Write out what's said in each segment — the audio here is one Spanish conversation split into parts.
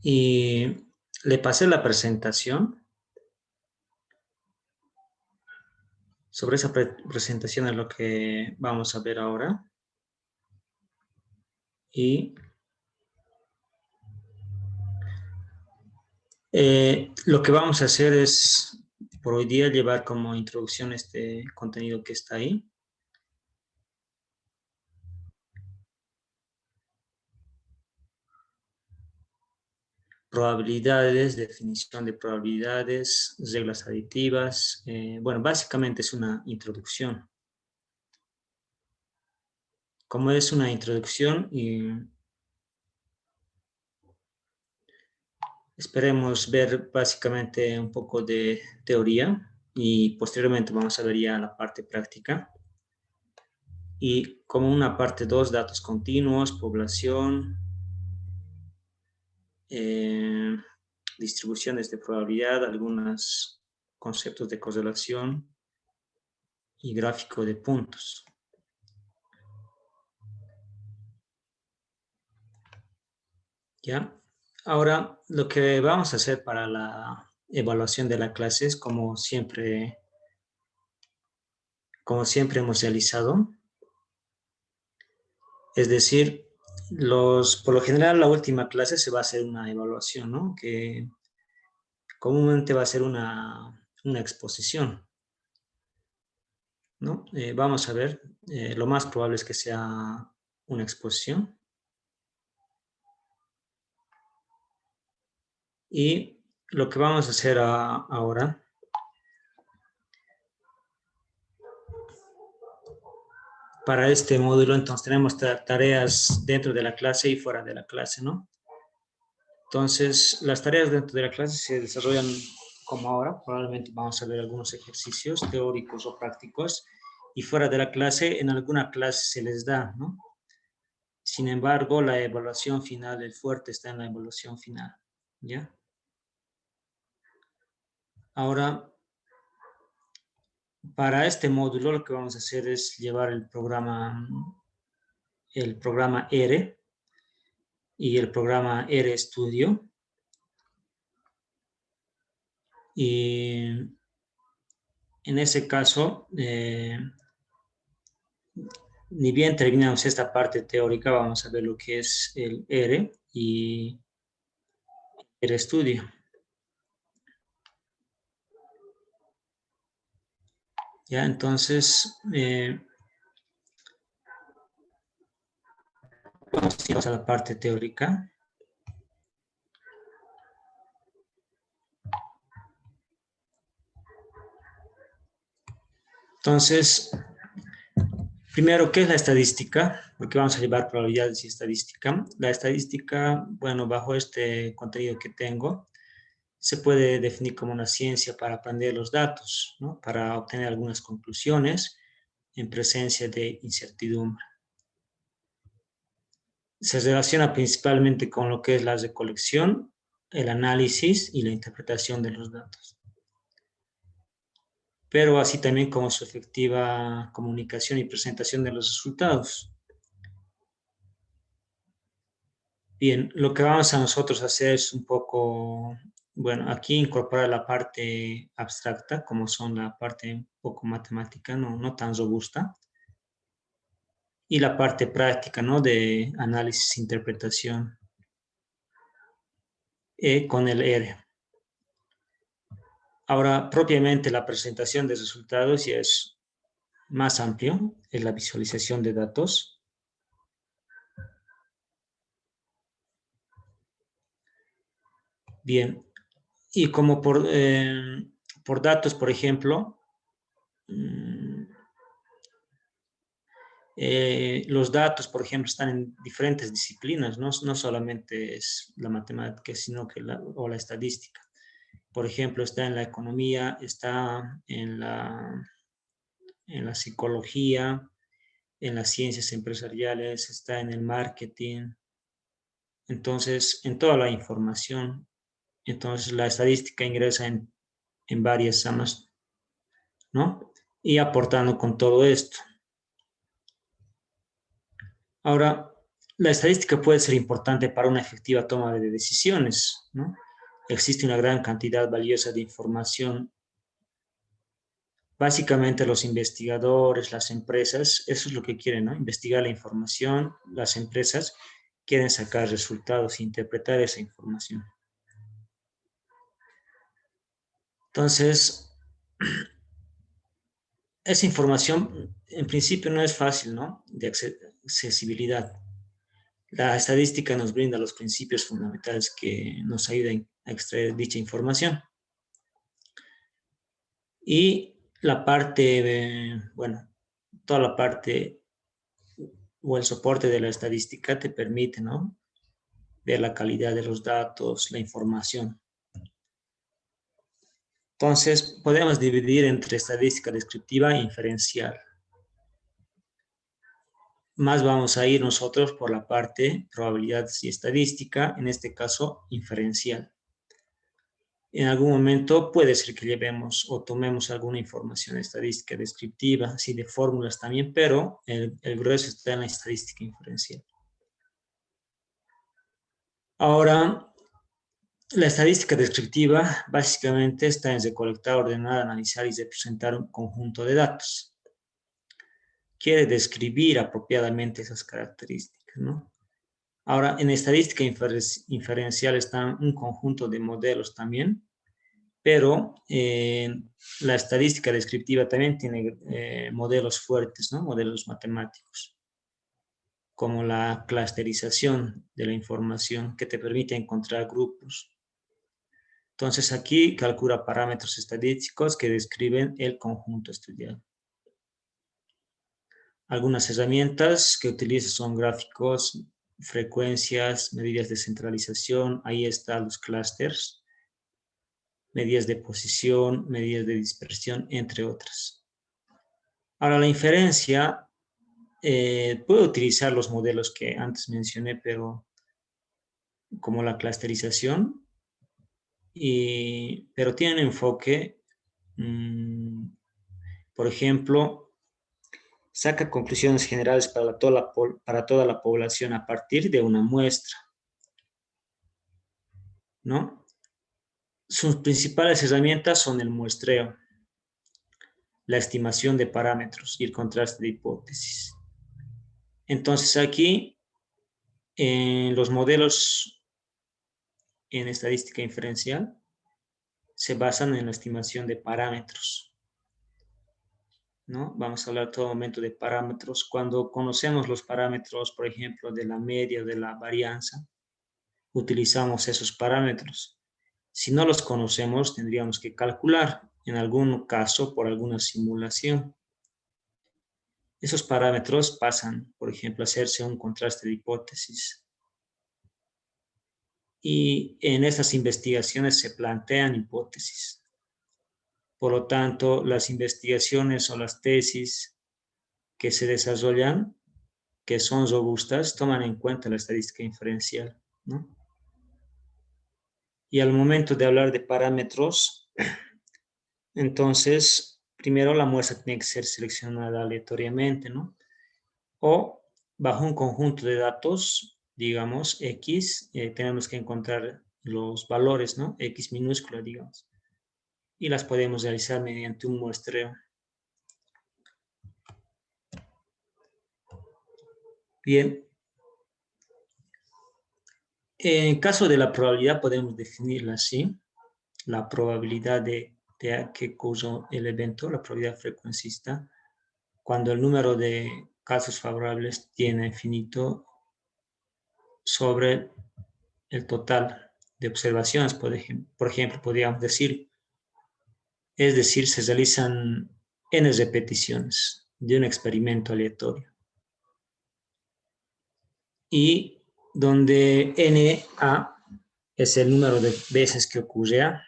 Y le pasé la presentación. Sobre esa presentación es lo que vamos a ver ahora. Y lo que vamos a hacer es, por hoy día, llevar como introducción este contenido que está ahí. Probabilidades, definición de probabilidades, reglas aditivas. Bueno, básicamente es una introducción. Como es una introducción, y esperemos ver básicamente un poco de teoría y posteriormente vamos a ver ya la parte práctica. Y como una parte 2, datos continuos, población, distribuciones de probabilidad, algunos conceptos de correlación y gráfico de puntos. ¿Ya? Ahora, lo que vamos a hacer para la evaluación de la clase es como siempre hemos realizado. Es decir, por lo general la última clase se va a hacer una evaluación, ¿no? Que comúnmente va a ser una exposición, ¿no? Vamos a ver, lo más probable es que sea una exposición. Y lo que vamos a hacer ahora para este módulo, entonces tenemos tareas dentro de la clase y fuera de la clase, ¿no? Entonces, las tareas dentro de la clase se desarrollan como ahora. Probablemente vamos a ver algunos ejercicios teóricos o prácticos. Y fuera de la clase, en alguna clase se les da, ¿no? Sin embargo, la evaluación final, el fuerte está en la evaluación final, ¿ya? Ahora, para este módulo lo que vamos a hacer es llevar el programa R y el programa RStudio. Y en ese caso, ni bien terminamos esta parte teórica, vamos a ver lo que es el R y RStudio. Ya, entonces, vamos a la parte teórica. Entonces, primero, ¿qué es la estadística? Porque vamos a llevar probabilidades y estadística. La estadística, bueno, bajo este contenido que tengo, se puede definir como una ciencia para aprender los datos, ¿no? Para obtener algunas conclusiones en presencia de incertidumbre. Se relaciona principalmente con lo que es la recolección, el análisis y la interpretación de los datos, pero así también como su efectiva comunicación y presentación de los resultados. Bien, lo que vamos a nosotros hacer es un poco, bueno, aquí incorporar la parte abstracta, como son la parte un poco matemática, no tan robusta, y la parte práctica, ¿no? De análisis e interpretación con el R. Ahora, propiamente la presentación de resultados ya es más amplio, es la visualización de datos. Bien, y como por datos, por ejemplo, los datos, por ejemplo, están en diferentes disciplinas, no solamente es la matemática, sino que la estadística. Por ejemplo, está en la economía, está en la psicología, en las ciencias empresariales, está en el marketing. Entonces, en toda la información. Entonces, la estadística ingresa en varias ramas, ¿no? Y aportando con todo esto. Ahora, La estadística puede ser importante para una efectiva toma de decisiones, ¿no? Existe una gran cantidad valiosa de información. Básicamente los investigadores, las empresas, eso es lo que quieren, ¿no? Investigar la información, las empresas quieren sacar resultados, interpretar esa información. Entonces, esa información en principio no es fácil, ¿no? De accesibilidad. La estadística nos brinda los principios fundamentales que nos ayudan a extraer dicha información. Y la parte, bueno, toda la parte o el soporte de la estadística te permite, ¿no? Ver la calidad de los datos, la información. Entonces, podemos dividir entre estadística descriptiva e inferencial. Más vamos a ir nosotros por la parte probabilidades y estadística, en este caso inferencial. En algún momento puede ser que llevemos o tomemos alguna información estadística descriptiva, así de fórmulas también, pero el grueso está en la estadística inferencial. Ahora, la estadística descriptiva básicamente está en recolectar, ordenar, analizar y representar un conjunto de datos. Quiere describir apropiadamente esas características, ¿no? Ahora, en estadística inferencial está un conjunto de modelos también, pero la estadística descriptiva también tiene modelos fuertes, ¿no? Modelos matemáticos, como la clusterización de la información que te permite encontrar grupos. Entonces aquí calcula parámetros estadísticos que describen el conjunto estudiado. Algunas herramientas que utiliza son gráficos, frecuencias, medidas de centralización, ahí están los clústeres, medidas de posición, medidas de dispersión, entre otras. Ahora, la inferencia puede utilizar los modelos que antes mencioné, pero como la clusterización, pero tiene un enfoque, por ejemplo, saca conclusiones generales para toda la población a partir de una muestra, ¿no? Sus principales herramientas son el muestreo, la estimación de parámetros y el contraste de hipótesis. Entonces aquí, los modelos en estadística inferencial se basan en la estimación de parámetros, ¿no? Vamos a hablar todo momento de parámetros. Cuando conocemos los parámetros, por ejemplo, de la media o de la varianza, utilizamos esos parámetros. Si no los conocemos, tendríamos que calcular, en algún caso, por alguna simulación. Esos parámetros pasan, por ejemplo, a hacerse un contraste de hipótesis. Y en estas investigaciones se plantean hipótesis. Por lo tanto, las investigaciones o las tesis que se desarrollan, que son robustas, toman en cuenta la estadística inferencial, ¿no? Y al momento de hablar de parámetros, entonces, primero la muestra tiene que ser seleccionada aleatoriamente, ¿no? O bajo un conjunto de datos, digamos, X, tenemos que encontrar los valores, ¿no? X minúscula, digamos. Y las podemos realizar mediante un muestreo. Bien. En caso de la probabilidad podemos definirla así. La probabilidad de que ocurra el evento, la probabilidad frecuencista, cuando el número de casos favorables tiene finito sobre el total de observaciones, por ejemplo, podríamos decir, es decir, se realizan n repeticiones de un experimento aleatorio. Y donde NA es el número de veces que ocurre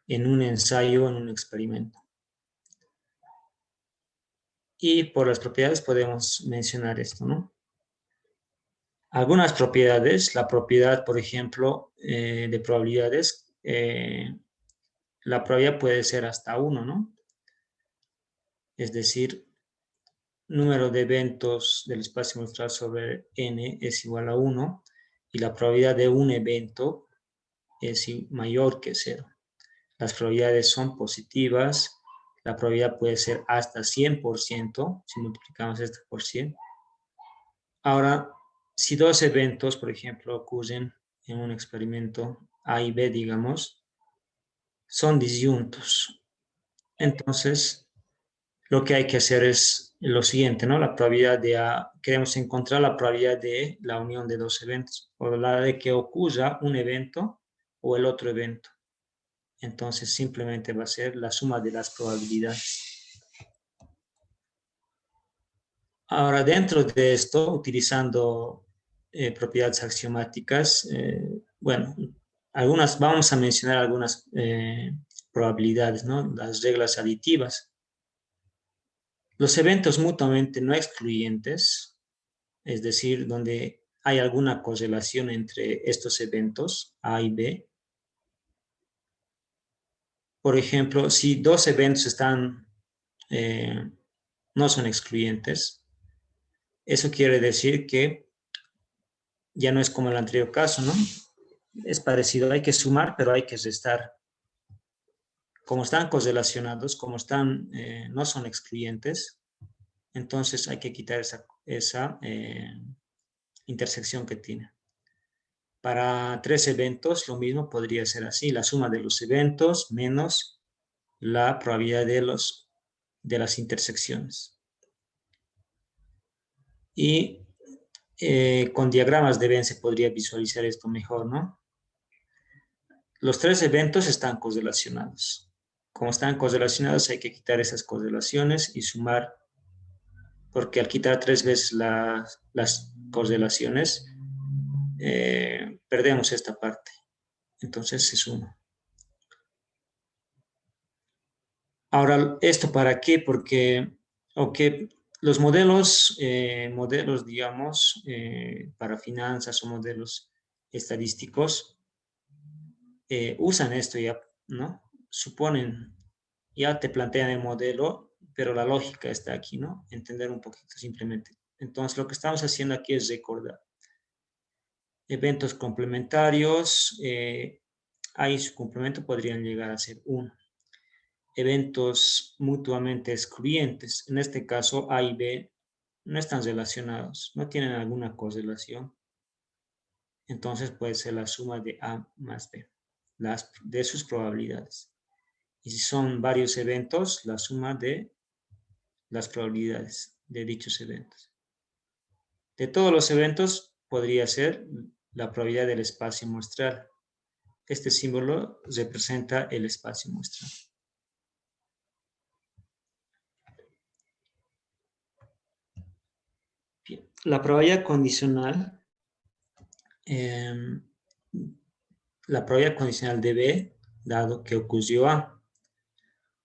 en un ensayo, en un experimento. Y por las propiedades podemos mencionar esto, ¿no? Algunas propiedades, la propiedad, por ejemplo, de probabilidades, la probabilidad puede ser hasta 1, ¿no? Es decir, número de eventos del espacio muestral sobre n es igual a 1 y la probabilidad de un evento es mayor que 0. Las probabilidades son positivas. La probabilidad puede ser hasta 100% si multiplicamos esto por 100. Ahora, si dos eventos, por ejemplo, ocurren en un experimento A y B, digamos, son disyuntos. Entonces, lo que hay que hacer es lo siguiente, ¿no? La probabilidad de A, queremos encontrar la probabilidad de la unión de dos eventos, o la de que ocurra un evento o el otro evento. Entonces, simplemente va a ser la suma de las probabilidades. Ahora, dentro de esto, utilizando propiedades axiomáticas, bueno, vamos a mencionar algunas probabilidades, ¿no? Las reglas aditivas. Los eventos mutuamente no excluyentes, es decir, donde hay alguna correlación entre estos eventos, A y B. Por ejemplo, si dos eventos no son excluyentes, eso quiere decir que ya no es como el anterior caso, ¿no? Es parecido, hay que sumar, pero hay que restar. Como están correlacionados, como no son excluyentes, entonces hay que quitar esa intersección que tiene. Para tres eventos, lo mismo podría ser así, la suma de los eventos menos la probabilidad de las intersecciones. Y con diagramas de Venn se podría visualizar esto mejor, ¿no? Los tres eventos están correlacionados. Como están correlacionados, hay que quitar esas correlaciones y sumar, porque al quitar tres veces las correlaciones, perdemos esta parte. Entonces se suma. Ahora, ¿esto para qué? Porque los modelos, digamos, para finanzas o modelos estadísticos, usan esto ya, ¿no? Ya te plantean el modelo, pero la lógica está aquí, ¿no? Entender un poquito simplemente. Entonces, lo que estamos haciendo aquí es recordar. Eventos complementarios, ahí su complemento podrían llegar a ser 1. Eventos mutuamente excluyentes, en este caso A y B no están relacionados, no tienen alguna correlación. Entonces puede ser la suma de A más B, de sus probabilidades. Y si son varios eventos, la suma de las probabilidades de dichos eventos. De todos los eventos podría ser la probabilidad del espacio muestral. Este símbolo representa el espacio muestral. Bien. La probabilidad condicional, la probabilidad condicional de B, dado que ocurrió A.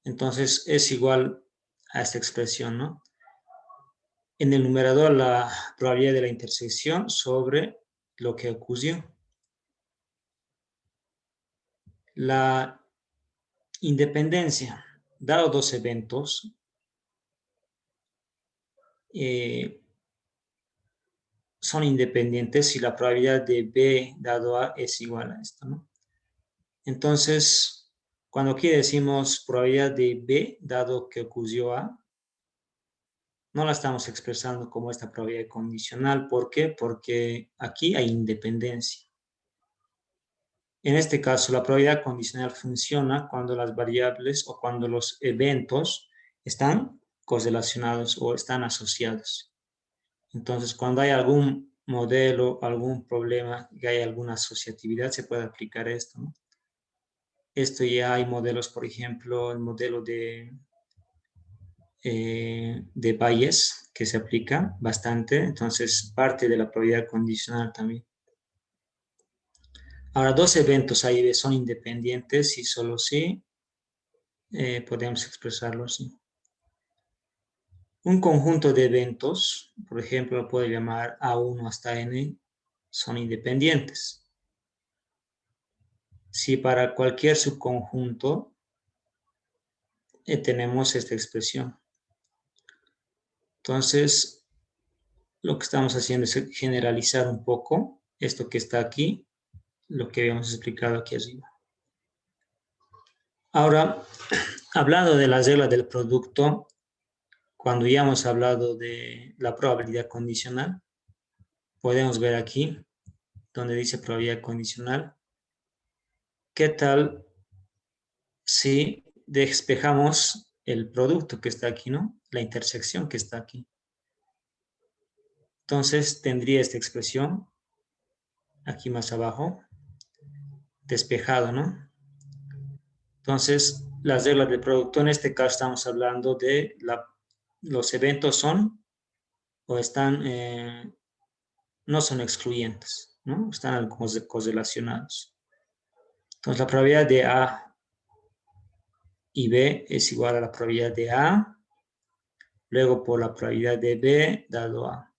Entonces es igual a esta expresión, ¿no? En el numerador la probabilidad de la intersección sobre lo que ocurrió. La independencia, dado dos eventos, son independientes si la probabilidad de B dado A es igual a esto, ¿no? Entonces, cuando aquí decimos probabilidad de B dado que ocurrió A, no la estamos expresando como esta probabilidad condicional. ¿Por qué? Porque aquí hay independencia. En este caso, la probabilidad condicional funciona cuando las variables o cuando los eventos están correlacionados o están asociados. Entonces, cuando hay algún modelo, algún problema, que hay alguna asociatividad, se puede aplicar esto, ¿no? Esto ya hay modelos, por ejemplo, el modelo de Bayes, que se aplica bastante, entonces parte de la probabilidad condicional también. Ahora, dos eventos ahí son independientes y solo si podemos expresarlo así. Un conjunto de eventos, por ejemplo, lo puedo llamar A1 hasta N, son independientes. Si para cualquier subconjunto tenemos esta expresión. Entonces, lo que estamos haciendo es generalizar un poco esto que está aquí, lo que habíamos explicado aquí arriba. Ahora, hablando de las reglas del producto, cuando ya hemos hablado de la probabilidad condicional, podemos ver aquí, donde dice probabilidad condicional, ¿qué tal si despejamos el producto que está aquí, ¿no? La intersección que está aquí. Entonces tendría esta expresión aquí más abajo, despejado, ¿no? Entonces, las reglas del producto, en este caso estamos hablando de los eventos son o están, no son excluyentes, ¿no? Están correlacionados. Entonces, la probabilidad de A y B es igual a la probabilidad de A, luego por la probabilidad de B dado A.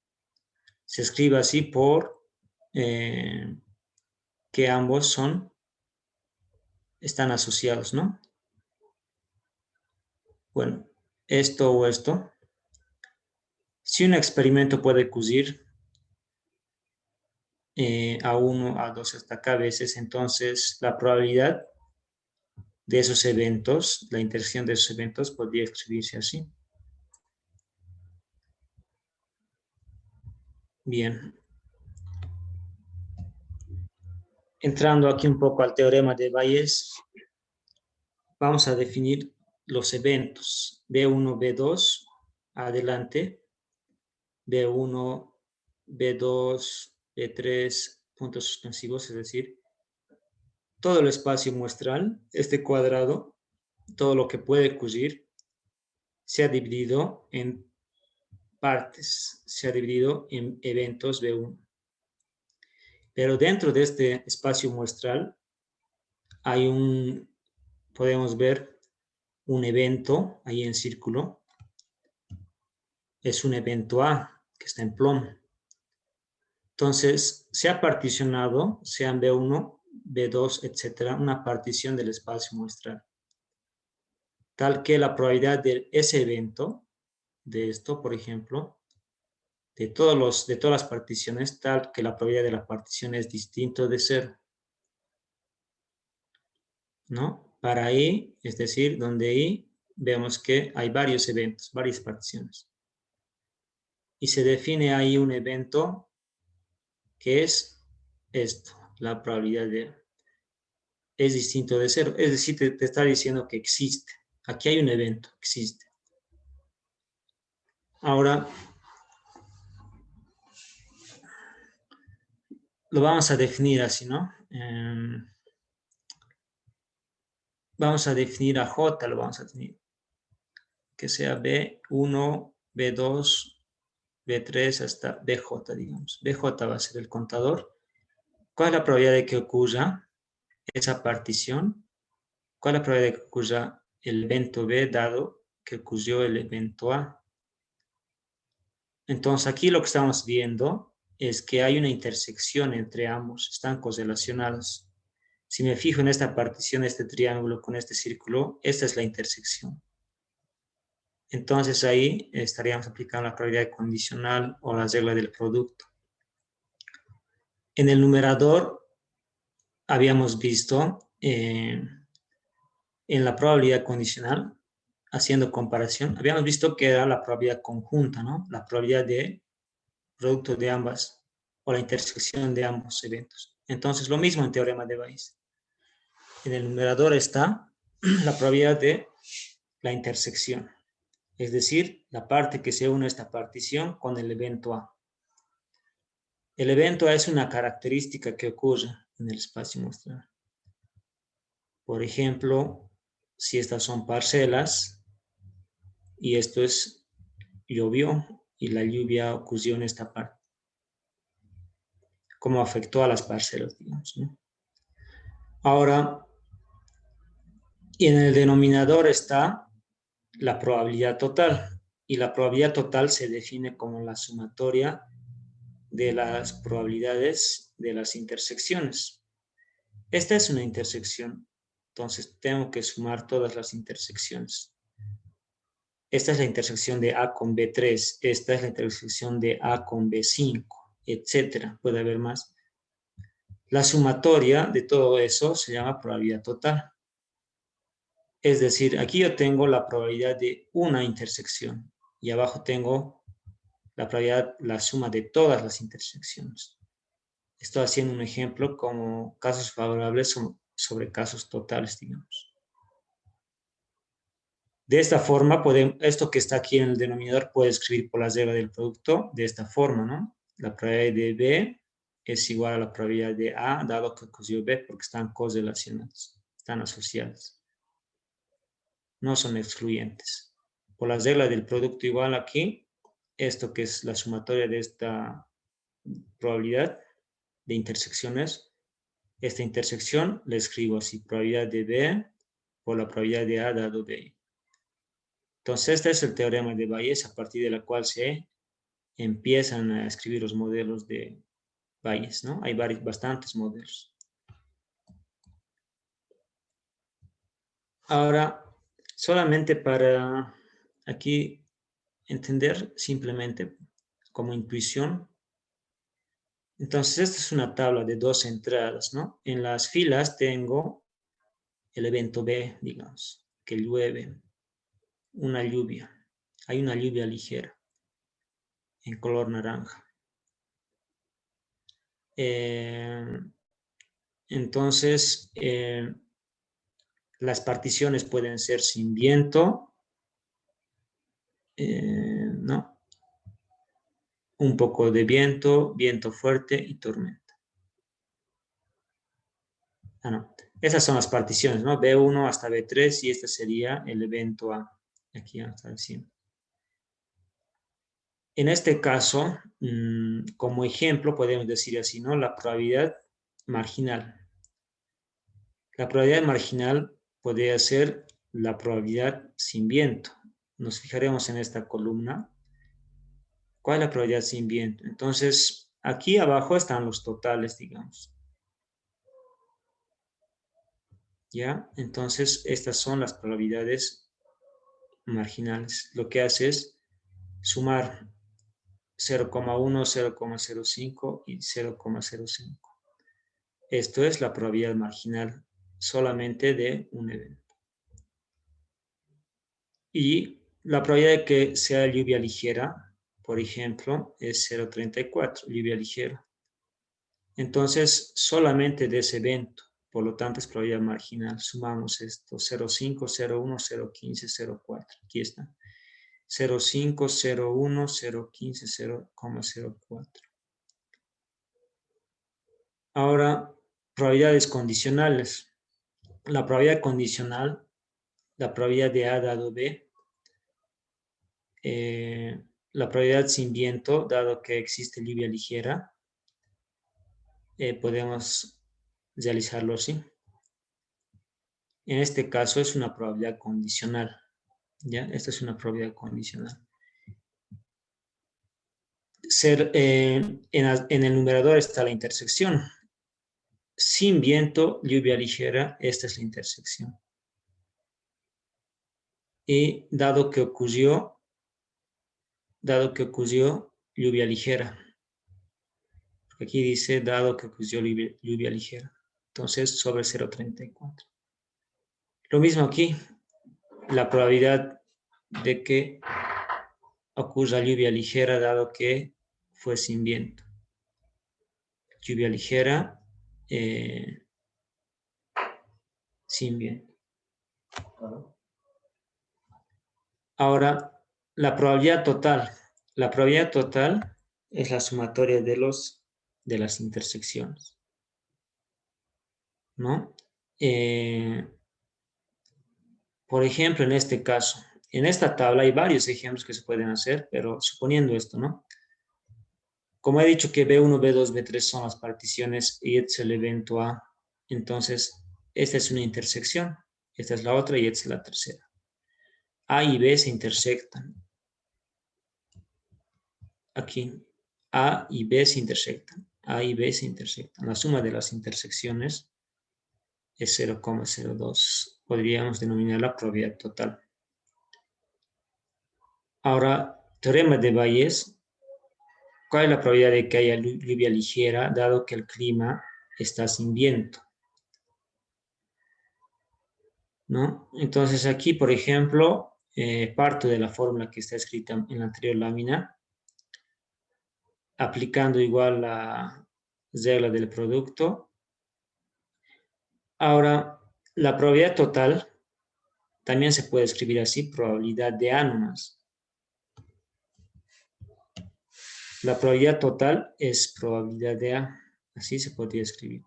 Se escribe así por que ambos están asociados, ¿no? Bueno, esto o esto. Si un experimento puede ocurrir a 1, a 2 hasta K veces, entonces la probabilidad de esos eventos, la intersección de esos eventos podría escribirse así. Bien. Entrando aquí un poco al teorema de Bayes, vamos a definir los eventos. B1, B2, adelante. B1, B2, B3, puntos suspensivos, es decir, todo el espacio muestral, este cuadrado, todo lo que puede ocurrir, se ha dividido en partes, se ha dividido en eventos B1. Pero dentro de este espacio muestral hay podemos ver un evento ahí en círculo, es un evento A que está en plomo. Entonces, se ha particionado, sean B1, B2, etcétera, una partición del espacio muestral, tal que la probabilidad de ese evento, de esto, por ejemplo, de todas las particiones, tal que la probabilidad de la partición es distinto de 0. ¿No? Para I, es decir, donde I vemos que hay varios eventos, varias particiones. Y se define ahí un evento que es esto, la probabilidad es distinto de 0. Es decir, te está diciendo que existe. Aquí hay un evento, existe. Ahora, lo vamos a definir así, ¿no? Vamos a definir a J, lo vamos a definir. Que sea B1, B2, B3 hasta BJ, digamos. BJ va a ser el contador. ¿Cuál es la probabilidad de que ocurra esa partición? ¿Cuál es la probabilidad de que ocurra el evento B dado que ocurrió el evento A? Entonces aquí lo que estamos viendo es que hay una intersección entre ambos, están correlacionados. Si me fijo en esta partición, este triángulo con este círculo, esta es la intersección. Entonces ahí estaríamos aplicando la probabilidad condicional o la regla del producto. En el numerador habíamos visto en la probabilidad condicional, haciendo comparación, habíamos visto que era la probabilidad conjunta, ¿no? La probabilidad de producto de ambas o la intersección de ambos eventos. Entonces, lo mismo en teorema de Bayes. En el numerador está la probabilidad de la intersección, es decir, la parte que se une a esta partición con el evento A. El evento A es una característica que ocurre en el espacio muestral. Por ejemplo, si estas son parcelas y esto es llovió y la lluvia ocurrió en esta parte. ¿Cómo afectó a las parcelas, digamos, ¿no? Ahora, y en el denominador está la probabilidad total. Y la probabilidad total se define como la sumatoria de las probabilidades de las intersecciones. Esta es una intersección, entonces tengo que sumar todas las intersecciones. esta es la intersección de A con B3, esta es la intersección de A con B5, etcétera. Puede haber más. La sumatoria de todo eso se llama probabilidad total. Es decir, aquí yo tengo la probabilidad de una intersección y abajo tengo la probabilidad, la suma de todas las intersecciones. Estoy haciendo un ejemplo como casos favorables sobre casos totales, digamos. De esta forma, esto que está aquí en el denominador puede escribir por la regla del producto de esta forma, ¿no? La probabilidad de B es igual a la probabilidad de A, dado que ocurrió B, porque están correlacionadas, están asociadas. No son excluyentes. Por la regla del producto igual aquí, esto que es la sumatoria de esta probabilidad de intersecciones, esta intersección la escribo así, probabilidad de B por la probabilidad de A dado B. Entonces, este es el teorema de Bayes, a partir de la cual se empiezan a escribir los modelos de Bayes, ¿no? Hay bastantes modelos. Ahora, solamente para aquí entender simplemente como intuición. Entonces, esta es una tabla de 2 entradas, ¿no? En las filas tengo el evento B, digamos, que llueve, una lluvia. Hay una lluvia ligera en color naranja. Entonces, las particiones pueden ser sin viento, ¿no? Un poco de viento, viento fuerte y tormenta. No. Esas son las particiones, ¿no? B1 hasta B3 y este sería el evento A. Aquí hasta encima. En este caso, como ejemplo, podemos decir así, ¿no? La probabilidad marginal. La probabilidad marginal podría ser la probabilidad sin viento. Nos fijaremos en esta columna. ¿Cuál es la probabilidad sin viento? Entonces, aquí abajo están los totales, digamos. ¿Ya? Entonces, estas son las probabilidades marginales. Lo que hace es sumar 0,1, 0,05 y 0,05. Esto es la probabilidad marginal solamente de un evento. Y la probabilidad de que sea lluvia ligera, por ejemplo, es 0,34, lluvia ligera. Entonces, solamente de ese evento, por lo tanto es probabilidad marginal. Sumamos esto, 0,5, 0,1, 0,15, 0,4. Aquí está. 0,5, 0,1, 0,15, 0,04. Ahora, probabilidades condicionales. La probabilidad condicional, la probabilidad de A dado B, la probabilidad sin viento, dado que existe lluvia ligera, podemos realizarlo así. En este caso es una probabilidad condicional. ¿Ya? Esta es una probabilidad condicional. En el numerador está la intersección. Sin viento, lluvia ligera, esta es la intersección. Y dado que ocurrió lluvia ligera. Aquí dice dado que ocurrió lluvia ligera. Entonces, sobre 0,34. Lo mismo aquí, la probabilidad de que ocurra lluvia ligera dado que fue sin viento. Lluvia ligera sin viento. Ahora, la probabilidad total. La probabilidad total es la sumatoria de las intersecciones, ¿no? Por ejemplo, en este caso, en esta tabla hay varios ejemplos que se pueden hacer, pero suponiendo esto, ¿no? Como he dicho que B1, B2, B3 son las particiones y este es el evento A, entonces esta es una intersección, esta es la otra y esta es la tercera. A y B se intersectan. Aquí, A y B se intersectan. A y B se intersectan. La suma de las intersecciones es 0,02. Podríamos denominar la probabilidad total. Ahora, teorema de Bayes. ¿Cuál es la probabilidad de que haya lluvia ligera dado que el clima está sin viento? ¿No? Entonces aquí, por ejemplo, parto de la fórmula que está escrita en la anterior lámina, aplicando igual la regla del producto. Ahora, la probabilidad total también se puede escribir así, probabilidad de A nomás. La probabilidad total es probabilidad de A, así se podría escribir.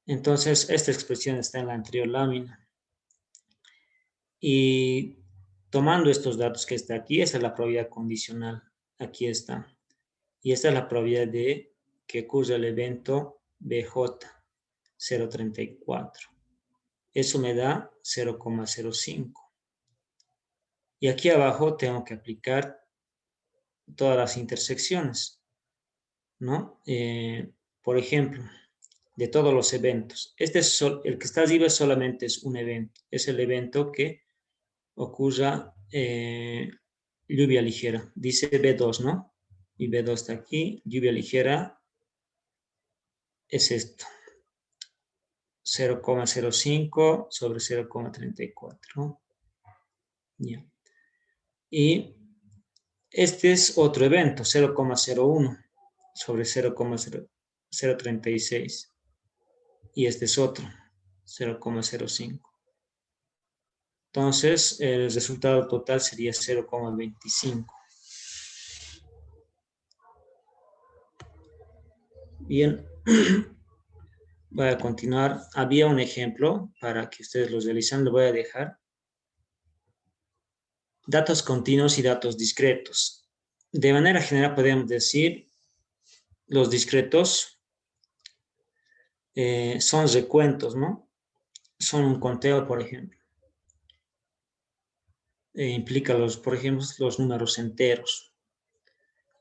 Entonces, esta expresión está en la anterior lámina. Y tomando estos datos que está aquí, esa es la probabilidad condicional. Aquí está. Y esta es la probabilidad de que ocurra el evento BJ 0.34. Eso me da 0,05. Y aquí abajo tengo que aplicar todas las intersecciones, ¿no? Por ejemplo, de todos los eventos. El que está arriba solamente es un evento. Es el evento que ocurra lluvia ligera. Dice B2, ¿no? Y B2 está aquí. Lluvia ligera es esto. 0,05 sobre 0,34, ¿no? Ya. Y este es otro evento, 0,01 sobre 0,036. Y este es otro, 0,05. Entonces, el resultado total sería 0,25. Bien, voy a continuar. Había un ejemplo para que ustedes lo realicen, lo voy a dejar. Datos continuos y datos discretos. De manera general podemos decir, los discretos son recuentos, ¿no? Son un conteo, por ejemplo. Implica, por ejemplo, los números enteros.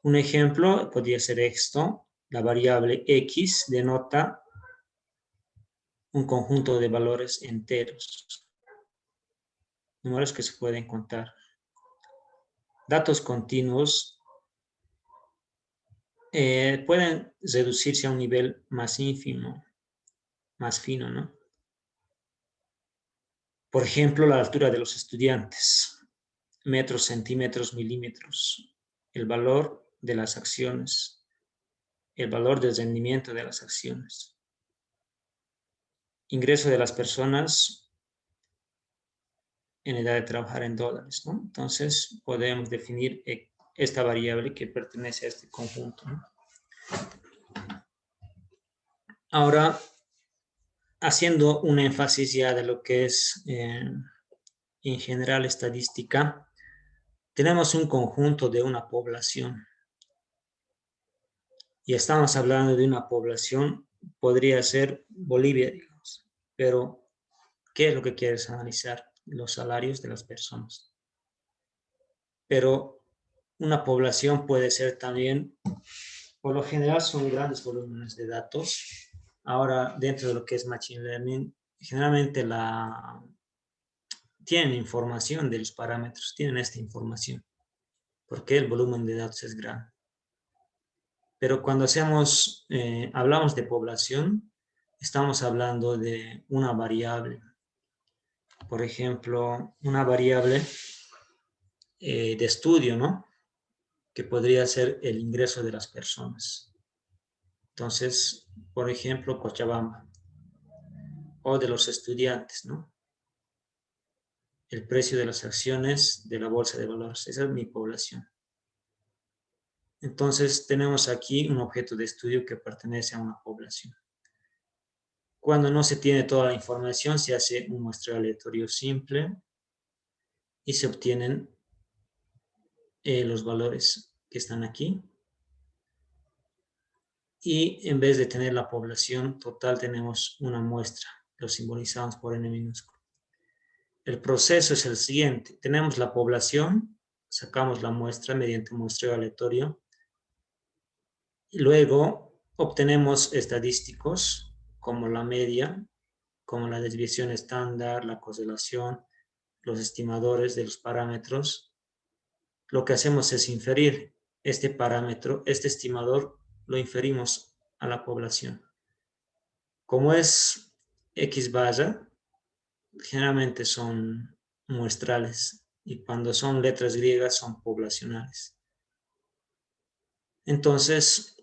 Un ejemplo podría ser esto. La variable x denota un conjunto de valores enteros. Números que se pueden contar. Datos continuos pueden reducirse a un nivel más ínfimo, más fino, ¿no? Por ejemplo, la altura de los estudiantes, metros, centímetros, milímetros, el valor de las acciones, el valor del rendimiento de las acciones, ingreso de las personas en edad de trabajar en dólares, ¿no? Entonces, podemos definir esta variable que pertenece a este conjunto, ¿no? Ahora, haciendo un énfasis ya de lo que es en general estadística, tenemos un conjunto de una población y estamos hablando de una población, podría ser Bolivia, digamos, pero ¿qué es lo que quieres analizar? Los salarios de las personas. Pero una población puede ser también, por lo general son grandes volúmenes de datos. Ahora, dentro de lo que es Machine Learning, generalmente tienen información de los parámetros, tienen esta información, porque el volumen de datos es grande. Pero cuando hablamos de población, estamos hablando de una variable. Por ejemplo, una variable de estudio, ¿no? Que podría ser el ingreso de las personas. Entonces, por ejemplo, Cochabamba. O de los estudiantes, ¿no? El precio de las acciones de la bolsa de valores. Esa es mi población. Entonces, tenemos aquí un objeto de estudio que pertenece a una población. Cuando no se tiene toda la información, se hace un muestreo aleatorio simple y se obtienen los valores que están aquí. Y en vez de tener la población total, tenemos una muestra. Lo simbolizamos por n minúsculo. El proceso es el siguiente. Tenemos la población, sacamos la muestra mediante muestreo aleatorio. Y luego obtenemos estadísticos como la media, como la desviación estándar, la correlación, los estimadores de los parámetros, lo que hacemos es inferir este parámetro, este estimador, lo inferimos a la población. Como es X barra, generalmente son muestrales y cuando son letras griegas son poblacionales. Entonces,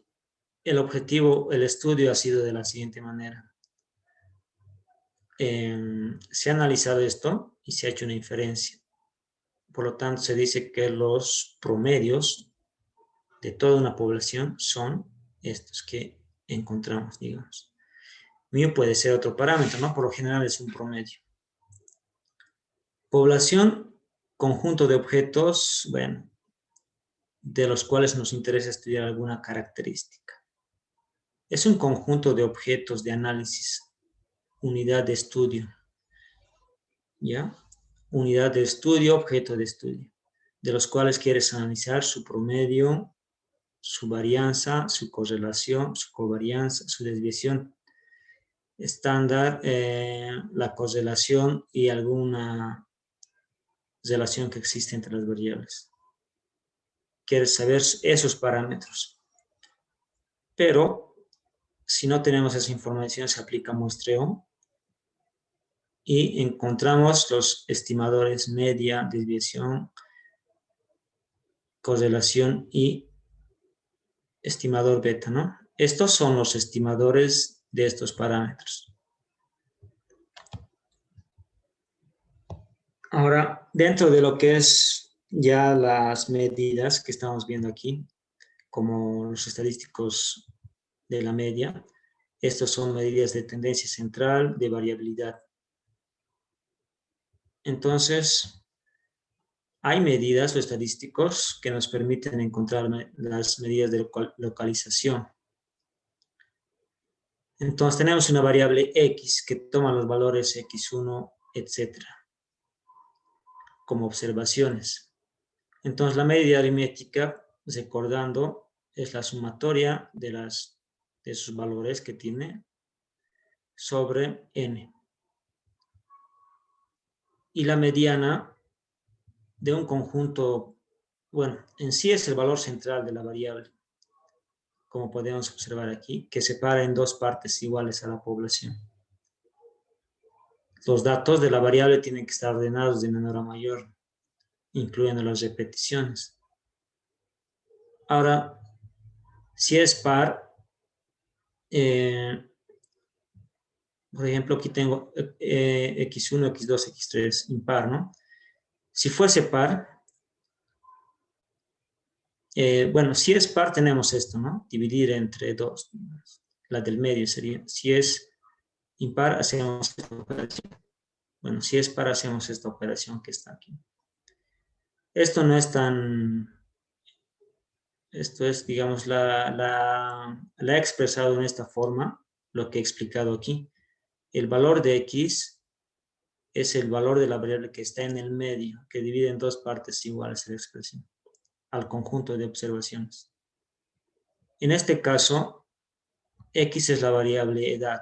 el objetivo, el estudio ha sido de la siguiente manera. Se ha analizado esto y se ha hecho una inferencia. Por lo tanto, se dice que los promedios de toda una población son estos que encontramos, digamos. Mu puede ser otro parámetro, ¿no? Por lo general es un promedio. Población, conjunto de objetos, bueno, de los cuales nos interesa estudiar alguna característica. Es un conjunto de objetos de análisis, unidad de estudio, ¿ya? Unidad de estudio, objeto de estudio, de los cuales quieres analizar su promedio, su varianza, su correlación, su covarianza, su desviación estándar, la correlación y alguna relación que existe entre las variables. Quieres saber esos parámetros. Pero si no tenemos esa información, se aplica muestreo y encontramos los estimadores media, desviación, correlación y estimador beta, ¿no? Estos son los estimadores de estos parámetros. Ahora, dentro de lo que es ya las medidas que estamos viendo aquí, como los estadísticos de la media, estos son medidas de tendencia central, de variabilidad. Entonces, hay medidas o estadísticos que nos permiten encontrar las medidas de localización. Entonces, tenemos una variable X que toma los valores X1, etcétera, como observaciones. Entonces, la medida aritmética, recordando, es la sumatoria de sus valores que tiene sobre n. Y la mediana de un conjunto, bueno, en sí es el valor central de la variable, como podemos observar aquí, que separa en dos partes iguales a la población. Los datos de la variable tienen que estar ordenados de menor a mayor, incluyendo las repeticiones. Ahora, si es par, por ejemplo, aquí tengo x1, x2, x3, impar, ¿no? Si fuese par, bueno, si es par tenemos esto, ¿no? Dividir entre 2. La del medio sería, si es impar, hacemos esta operación. Bueno, si es par, hacemos esta operación que está aquí. Esto no es tan... Esto es, digamos, la he expresado en esta forma, lo que he explicado aquí. El valor de x es el valor de la variable que está en el medio, que divide en dos partes iguales la expresión, al conjunto de observaciones. En este caso, x es la variable edad.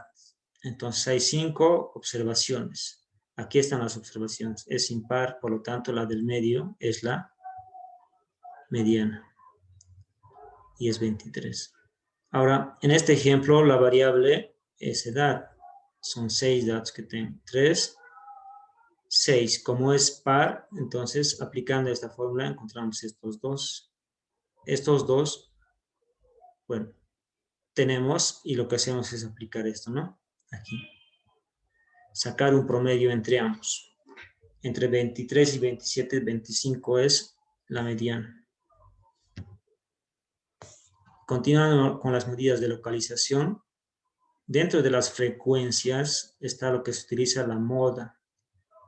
Entonces hay 5 observaciones. Aquí están las observaciones. Es impar, por lo tanto la del medio es la mediana. Y es 23. Ahora, en este ejemplo, la variable es edad. Son 6 datos que tengo. 3, 6. Como es par, entonces aplicando esta fórmula encontramos estos dos. Estos dos, bueno, tenemos y lo que hacemos es aplicar esto, ¿no? Aquí. Sacar un promedio entre ambos. Entre 23 y 27, 25 es la mediana. Continuando con las medidas de localización, dentro de las frecuencias está lo que se utiliza la moda.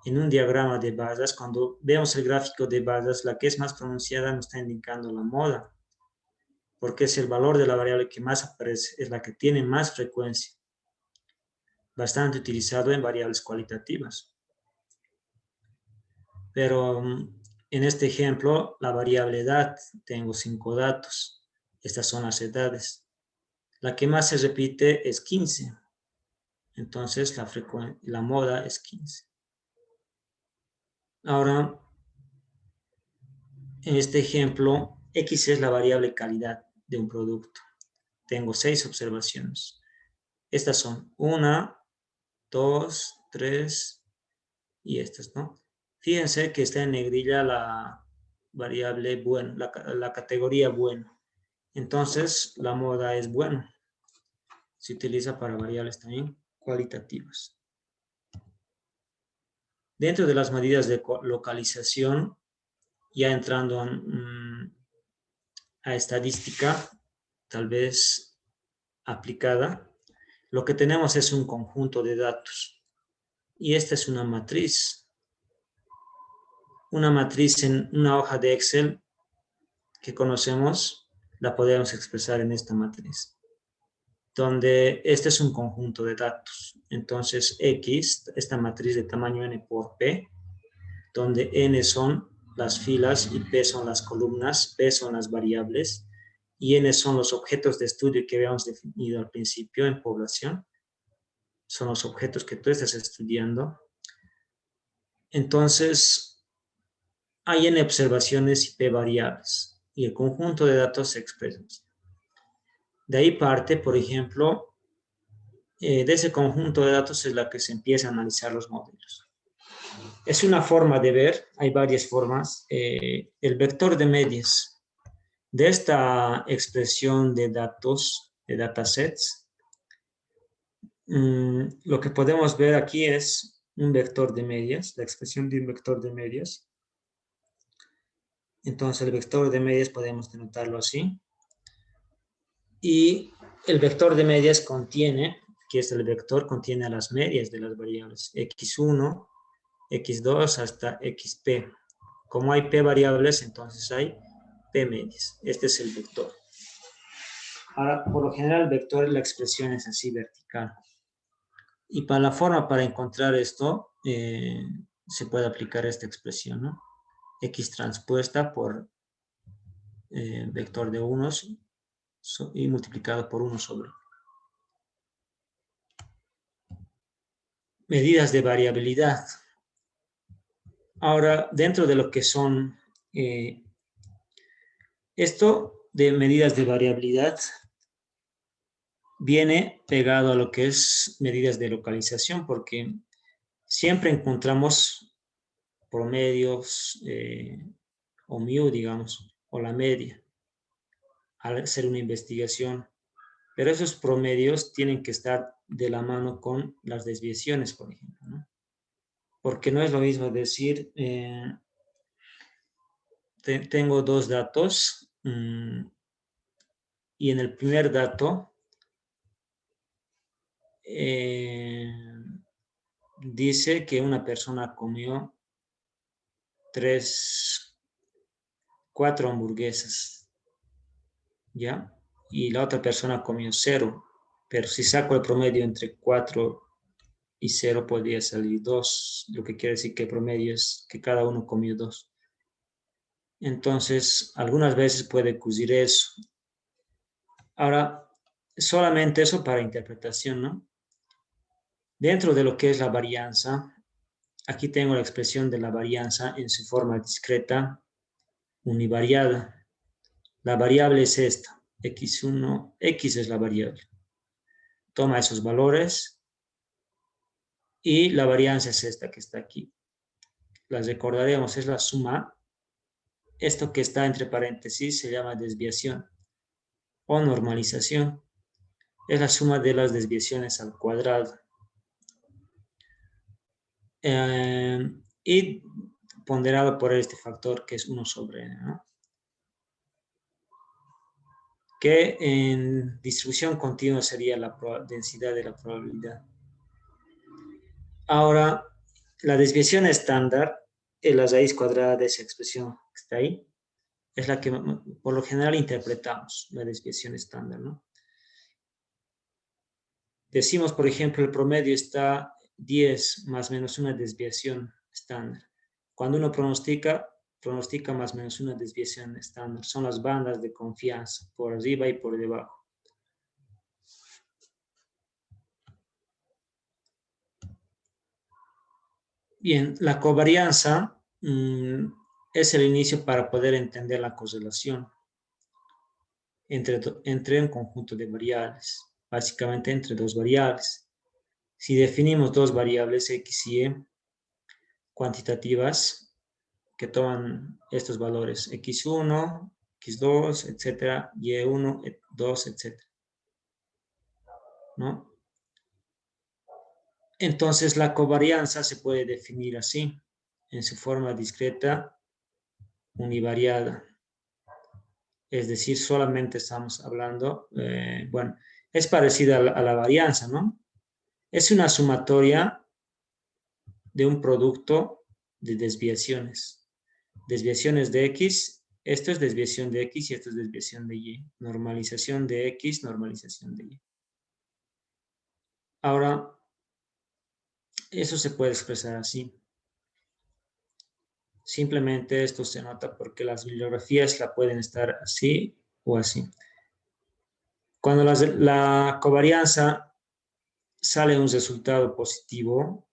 En un diagrama de barras, cuando vemos el gráfico de barras, la que es más pronunciada nos está indicando la moda, porque es el valor de la variable que más aparece, es la que tiene más frecuencia, bastante utilizado en variables cualitativas. Pero en este ejemplo, la variable edad, tengo 5 datos. Estas son las edades. La que más se repite es 15. Entonces, la moda es 15. Ahora, en este ejemplo, X es la variable calidad de un producto. Tengo 6 observaciones. Estas son 1, 2, 3 y estas, ¿no? Fíjense que está en negrilla la variable bueno, la categoría bueno. Entonces, la moda es bueno. Se utiliza para variables también cualitativas. Dentro de las medidas de localización, ya entrando a estadística, tal vez aplicada, lo que tenemos es un conjunto de datos. Y esta es una matriz. Una matriz en una hoja de Excel que conocemos, la podemos expresar en esta matriz, donde este es un conjunto de datos. Entonces, X, esta matriz de tamaño N por P, donde N son las filas y P son las columnas, P son las variables, y N son los objetos de estudio que habíamos definido al principio en población. Son los objetos que tú estás estudiando. Entonces, hay N observaciones y P variables, y el conjunto de datos se expresa. De ahí parte, por ejemplo, de ese conjunto de datos es la que se empieza a analizar los modelos. Es una forma de ver, hay varias formas. El vector de medias de esta expresión de datos, de datasets, lo que podemos ver aquí es un vector de medias, la expresión de un vector de medias. Entonces el vector de medias podemos denotarlo así. Y el vector de medias contiene, que es el vector, contiene a las medias de las variables x1, x2 hasta xp. Como hay p variables, entonces hay p medias. Este es el vector. Ahora, por lo general, el vector, la expresión es así vertical. Y para la forma para encontrar esto, se puede aplicar esta expresión, ¿no? X transpuesta por vector de unos y multiplicado por 1 sobre. Medidas de variabilidad. Ahora, dentro de lo que son esto de medidas de variabilidad, viene pegado a lo que es medidas de localización, porque siempre encontramos promedios o mu, digamos, o la media, al hacer una investigación. Pero esos promedios tienen que estar de la mano con las desviaciones, por ejemplo, ¿no? Porque no es lo mismo decir, tengo dos datos y en el primer dato dice que una persona comió 4 hamburguesas, ¿ya? Y la otra persona comió 0, pero si saco el promedio entre 4 y 0 podría salir 2, lo que quiere decir que el promedio es que cada uno comió 2. Entonces, algunas veces puede ocurrir eso. Ahora, solamente eso para interpretación, ¿no? Dentro de lo que es la varianza, aquí tengo la expresión de la varianza en su forma discreta, univariada. La variable es esta, x1, x es la variable. Toma esos valores y la varianza es esta que está aquí. Las recordaremos, es la suma. Esto que está entre paréntesis se llama desviación o normalización. Es la suma de las desviaciones al cuadrado. Y ponderado por este factor que es 1 sobre n, ¿no? Que en distribución continua sería la densidad de la probabilidad. Ahora, la desviación estándar, la raíz cuadrada de esa expresión que está ahí, es la que por lo general interpretamos, la desviación estándar, ¿no? Decimos, por ejemplo, el promedio está 10 más o menos una desviación estándar. Cuando uno pronostica más o menos una desviación estándar. Son las bandas de confianza, por arriba y por debajo. Bien, la covarianza es el inicio para poder entender la correlación entre un conjunto de variables, básicamente entre dos variables. Si definimos dos variables X y Y cuantitativas que toman estos valores X1, X2, etcétera, Y1, 2, etcétera, ¿no? Entonces la covarianza se puede definir así, en su forma discreta univariada. Es decir, solamente estamos hablando, bueno, es parecida a la varianza, ¿no? Es una sumatoria de un producto de desviaciones. Desviaciones de X, esto es desviación de X y esto es desviación de Y. Normalización de X, normalización de Y. Ahora, eso se puede expresar así. Simplemente esto se nota porque las bibliografías la pueden estar así o así. Cuando la covarianza sale un resultado positivo,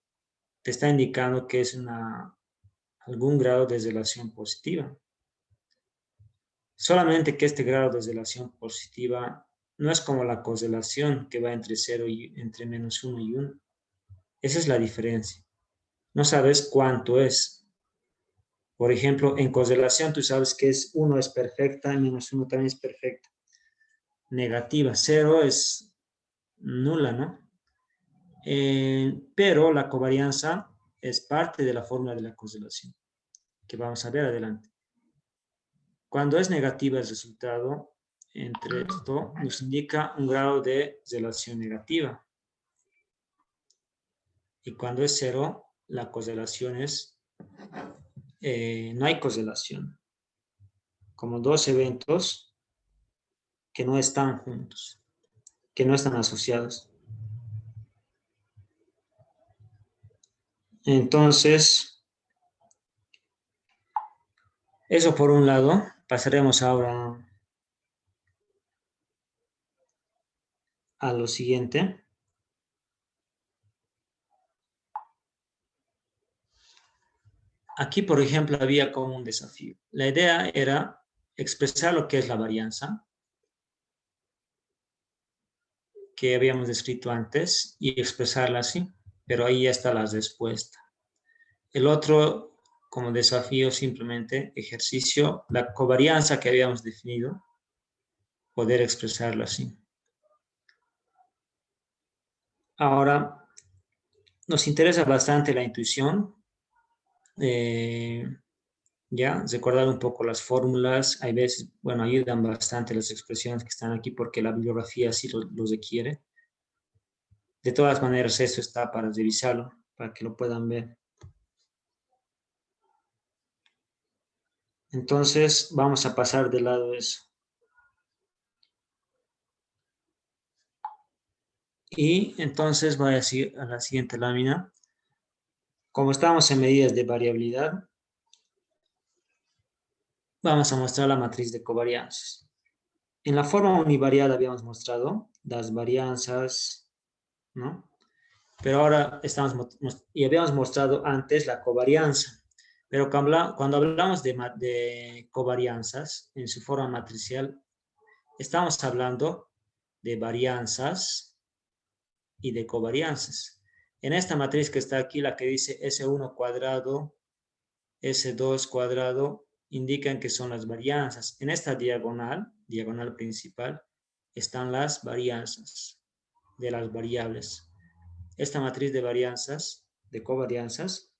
te está indicando que es algún grado de relación positiva. Solamente que este grado de relación positiva no es como la correlación que va entre 0 y entre menos 1 y 1. Esa es la diferencia. No sabes cuánto es. Por ejemplo, en correlación tú sabes que 1 es perfecta y menos 1 también es perfecta. Negativa, 0 es nula, ¿no? Pero la covarianza es parte de la fórmula de la correlación, que vamos a ver adelante. Cuando es negativa el resultado, entre esto nos indica un grado de relación negativa. Y cuando es 0, la correlación es, no hay correlación. Como dos eventos que no están juntos, que no están asociados. Entonces, eso por un lado. Pasaremos ahora a lo siguiente. Aquí, por ejemplo, había como un desafío. La idea era expresar lo que es la varianza, que habíamos descrito antes, y expresarla así, pero ahí ya está la respuesta. El otro, como desafío, simplemente ejercicio, la covarianza que habíamos definido, poder expresarla así. Ahora, nos interesa bastante la intuición, ya, recordar un poco las fórmulas, hay veces, bueno, ayudan bastante las expresiones que están aquí porque la bibliografía sí lo requiere. De todas maneras, eso está para revisarlo, para que lo puedan ver. Entonces, vamos a pasar de lado eso. Y entonces voy a la siguiente lámina. Como estamos en medidas de variabilidad, vamos a mostrar la matriz de covarianzas. En la forma univariada habíamos mostrado las varianzas, ¿no? Pero ahora y habíamos mostrado antes la covarianza. Pero cuando hablamos de covarianzas en su forma matricial, estamos hablando de varianzas y de covarianzas. En esta matriz que está aquí, la que dice S1 cuadrado, S2 cuadrado, indican que son las varianzas. En esta diagonal principal, están las varianzas de las variables. Esta matriz de varianzas, de covarianzas,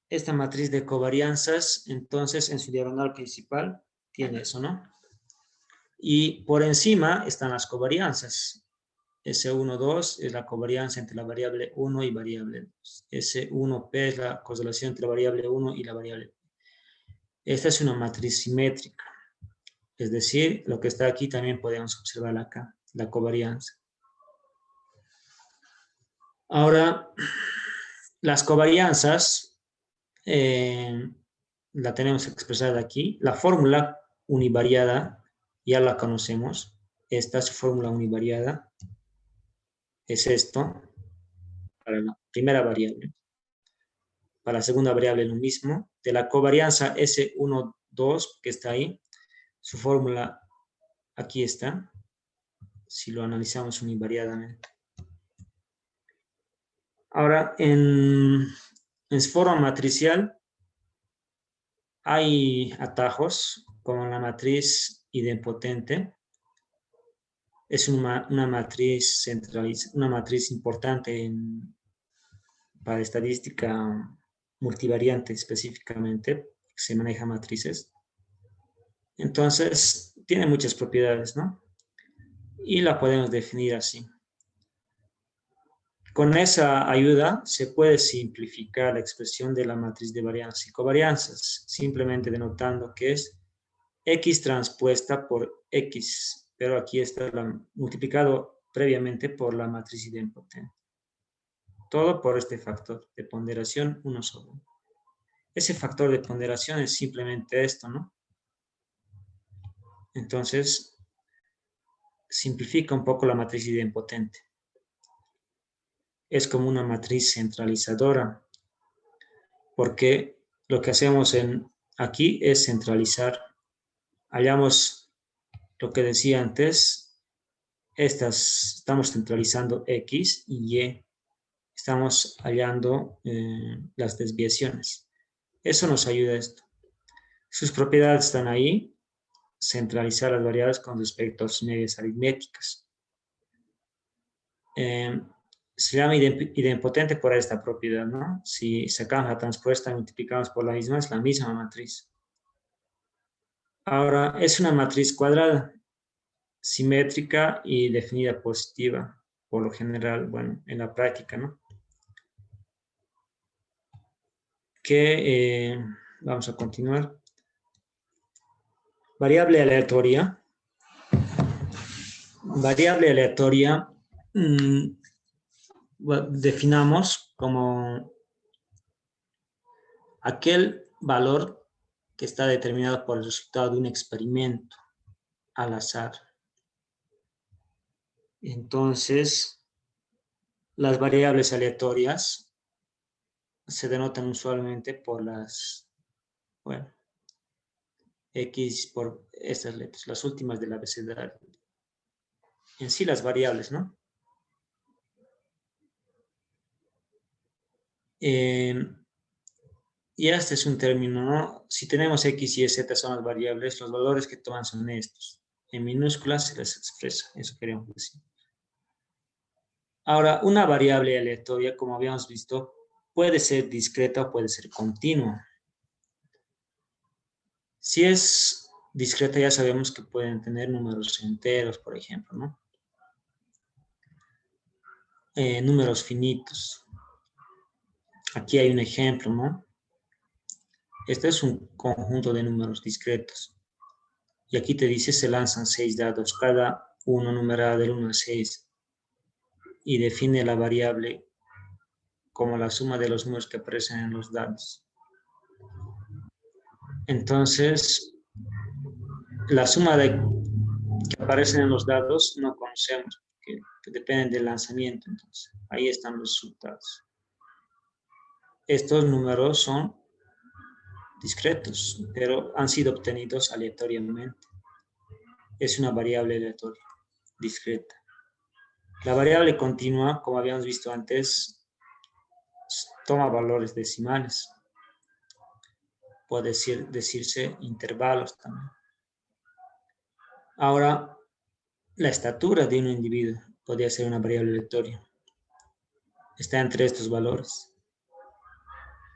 esta matriz de covarianzas, entonces en su diagonal principal tiene eso, ¿no? Y por encima están las covarianzas. S1, 2 es la covarianza entre la variable 1 y variable 2. S1P es la correlación entre la variable 1 y la variable 2. Esta es una matriz simétrica. Es decir, lo que está aquí también podemos observar acá, la covarianza. Ahora, las covarianzas la tenemos expresada aquí. La fórmula univariada ya la conocemos. Esta es su fórmula univariada. Es esto. para la primera variable. Para la segunda variable lo mismo. De la covarianza S1, 2, que está ahí, su fórmula aquí está, si lo analizamos univariadamente. Ahora, en su forma matricial, hay atajos, como la matriz idempotente. Es una matriz una matriz importante para estadística multivariante específicamente, se maneja matrices. Entonces, tiene muchas propiedades, ¿no? Y la podemos definir así. Con esa ayuda se puede simplificar la expresión de la matriz de varianzas y covarianzas, simplemente denotando que es X transpuesta por X, pero aquí está multiplicado previamente por la matriz idempotente. Todo por este factor de ponderación 1 sobre 1. Ese factor de ponderación es simplemente esto, ¿no? Entonces, simplifica un poco la matriz idempotente. Es como una matriz centralizadora, porque lo que hacemos aquí es centralizar. Hallamos lo que decía antes, estamos centralizando X y Y, estamos hallando las desviaciones. Eso nos ayuda a esto. Sus propiedades están ahí, centralizar las variables con respecto a sus medias aritméticas. Se llama idempotente por esta propiedad, ¿no? Si sacamos la transpuesta y multiplicamos por la misma, es la misma matriz. Ahora, es una matriz cuadrada, simétrica y definida positiva, por lo general, bueno, en la práctica, ¿no? Vamos a continuar. Variable aleatoria. Variable aleatoria definamos como aquel valor que está determinado por el resultado de un experimento al azar. Entonces, las variables aleatorias se denotan usualmente por las, bueno, X por estas letras, las últimas del abecedario. En sí las variables, ¿no? Y este es un término, ¿no? Si tenemos X, Y, Z son las variables, los valores que toman son estos. En minúsculas se les expresa, eso queremos decir. Ahora, una variable aleatoria, como habíamos visto, puede ser discreta o puede ser continua. Si es discreta, ya sabemos que pueden tener números enteros, por ejemplo, ¿no? Números finitos. Aquí hay un ejemplo, ¿no? Este es un conjunto de números discretos. Y aquí te dice se lanzan 6 dados, cada uno numerado del 1 al 6. Y define la variable como la suma de los números que aparecen en los dados. Entonces, la suma que aparecen en los dados no conocemos, que dependen del lanzamiento. Entonces, ahí están los resultados. Estos números son discretos, pero han sido obtenidos aleatoriamente. Es una variable aleatoria, discreta. La variable continua, como habíamos visto antes, toma valores decimales. Puede decirse intervalos también. Ahora, la estatura de un individuo podría ser una variable aleatoria. Está entre estos valores.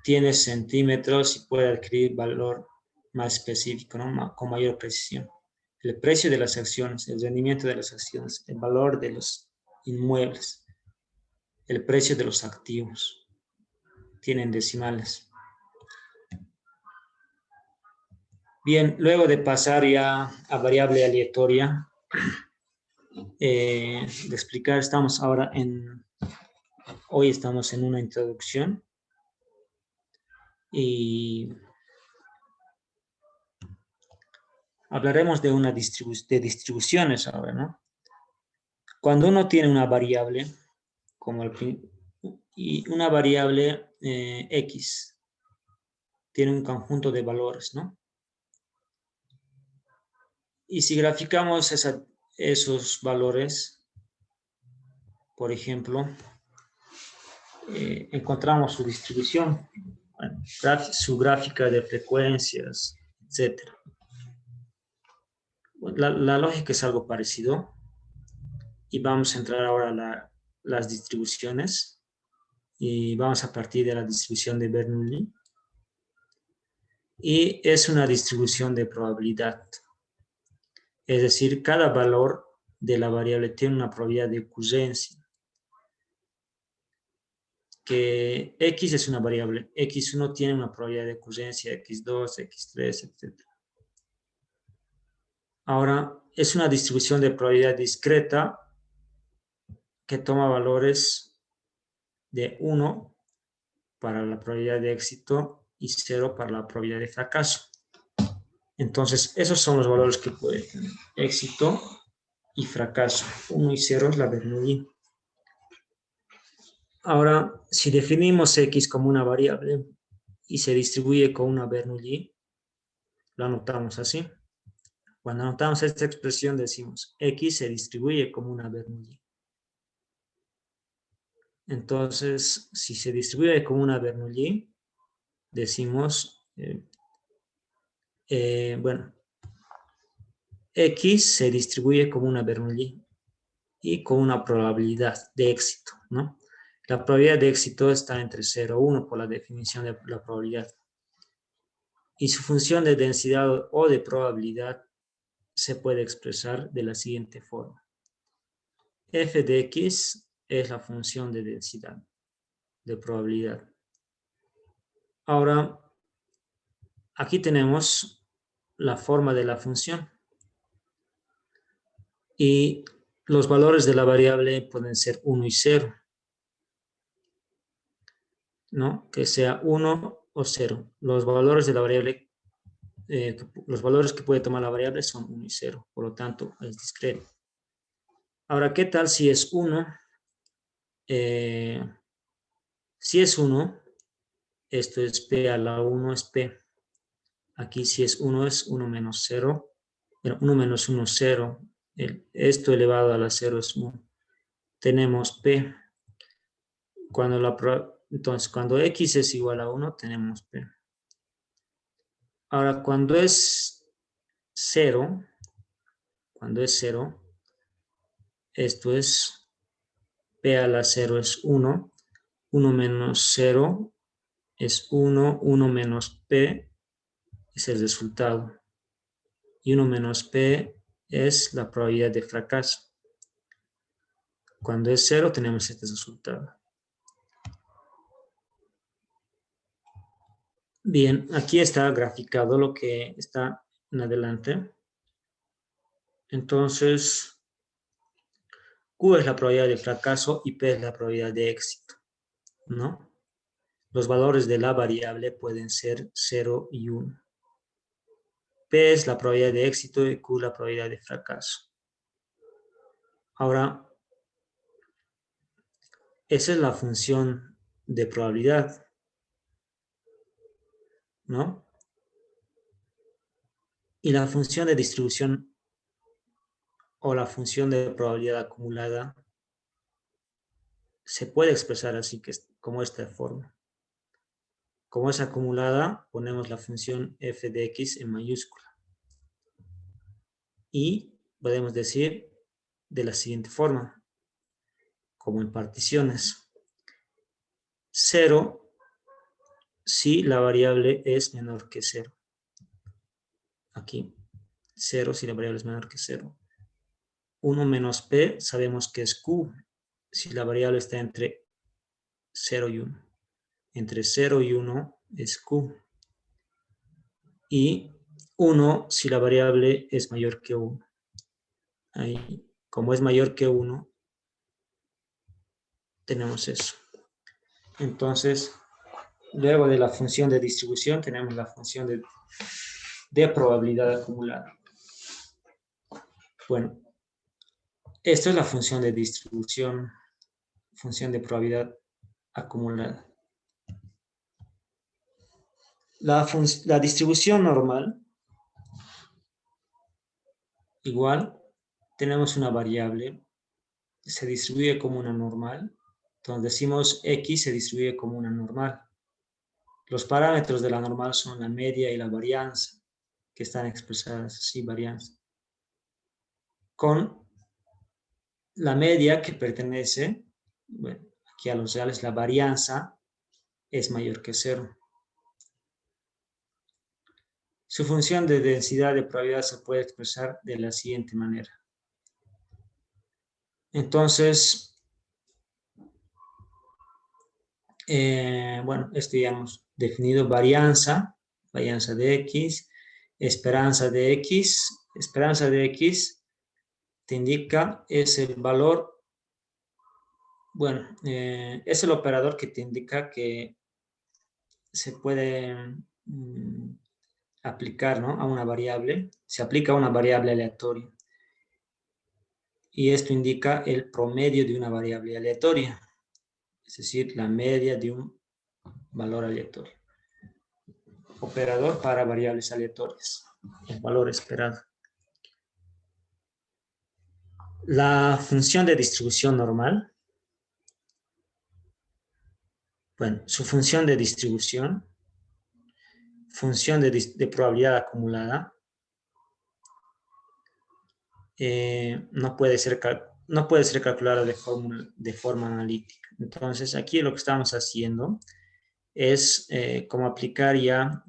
Tiene centímetros y puede adquirir valor más específico, ¿no? Con mayor precisión. El precio de las acciones, el rendimiento de las acciones, el valor de los inmuebles, el precio de los activos. Tienen decimales. Bien, luego de pasar ya a variable aleatoria, de explicar, hoy estamos en una introducción y hablaremos de distribuciones ahora, ¿no? Cuando uno tiene una variable, como y una variable X tiene un conjunto de valores, ¿no? Y si graficamos esos valores, por ejemplo, encontramos su distribución, bueno, su gráfica de frecuencias, etc. La lógica es algo parecido y vamos a entrar ahora a las distribuciones y vamos a partir de la distribución de Bernoulli y es una distribución de probabilidad, es decir, cada valor de la variable tiene una probabilidad de ocurrencia, que X es una variable, X1 tiene una probabilidad de ocurrencia, X2, X3, etc. Ahora, es una distribución de probabilidad discreta que toma valores de 1 para la probabilidad de éxito y 0 para la probabilidad de fracaso. Entonces, esos son los valores que puede tener éxito y fracaso. 1 y 0 es la Bernoulli. Ahora, si definimos X como una variable y se distribuye con una Bernoulli, lo anotamos así. Cuando anotamos esta expresión decimos X se distribuye como una Bernoulli. Entonces, si se distribuye como una Bernoulli, decimos, bueno, X se distribuye como una Bernoulli y con una probabilidad de éxito, ¿no? La probabilidad de éxito está entre 0 y 1 por la definición de la probabilidad. Y su función de densidad o de probabilidad se puede expresar de la siguiente forma. F de X es la función de densidad, de probabilidad. Ahora, aquí tenemos la forma de la función. Y los valores de la variable pueden ser 1 y 0. ¿No? Que sea 1 o 0. Los valores de la variable, los valores que puede tomar la variable son 1 y 0. Por lo tanto, es discreto. Ahora, ¿qué tal si es 1? Si es 1, esto es P a la 1 es P. Aquí si es 1 es 1 menos 0. 1 menos 1 es 0. Esto elevado a la 0 es 1. Tenemos P. Entonces, cuando X es igual a 1, tenemos P. Ahora, cuando es 0, esto es P a la 0 es 1, 1 menos 0 es 1, 1 menos P es el resultado. Y 1 menos P es la probabilidad de fracaso. Cuando es 0 tenemos este resultado. Bien, aquí está graficado lo que está en adelante. Entonces, Q es la probabilidad de fracaso y P es la probabilidad de éxito, ¿no? Los valores de la variable pueden ser 0 y 1. P es la probabilidad de éxito y Q la probabilidad de fracaso. Ahora, esa es la función de probabilidad, ¿no? Y la función de distribución o la función de probabilidad acumulada se puede expresar así, como esta forma. Como es acumulada, ponemos la función f de x en mayúscula. Y podemos decir de la siguiente forma, como en particiones. 0 si la variable es menor que 0. Aquí, 0 si la variable es menor que 0. 1 menos p sabemos que es q si la variable está entre 0 y 1. Entre 0 y 1 es q. Y 1 si la variable es mayor que 1. Ahí, como es mayor que 1, tenemos eso. Entonces, luego de la función de distribución, tenemos la función de probabilidad acumulada. Bueno, esto es la función de distribución, función de probabilidad acumulada. La distribución normal, igual, tenemos una variable, se distribuye como una normal. Entonces decimos X se distribuye como una normal. Los parámetros de la normal son la media y la varianza, que están expresadas así, varianza. Con la media que pertenece, bueno, aquí a los reales, la varianza es mayor que 0. Su función de densidad de probabilidad se puede expresar de la siguiente manera. Entonces, bueno, esto ya hemos definido varianza de X, esperanza de X te indica, es el valor, bueno, es el operador que te indica que se puede aplicar, ¿no?, a una variable, se aplica a una variable aleatoria. Y esto indica el promedio de una variable aleatoria, es decir, la media de un valor aleatorio. Operador para variables aleatorias, el valor esperado. La función de distribución normal, bueno, su función de distribución, función de probabilidad acumulada, no puede ser calculada de forma analítica. Entonces, aquí lo que estamos haciendo es como aplicar ya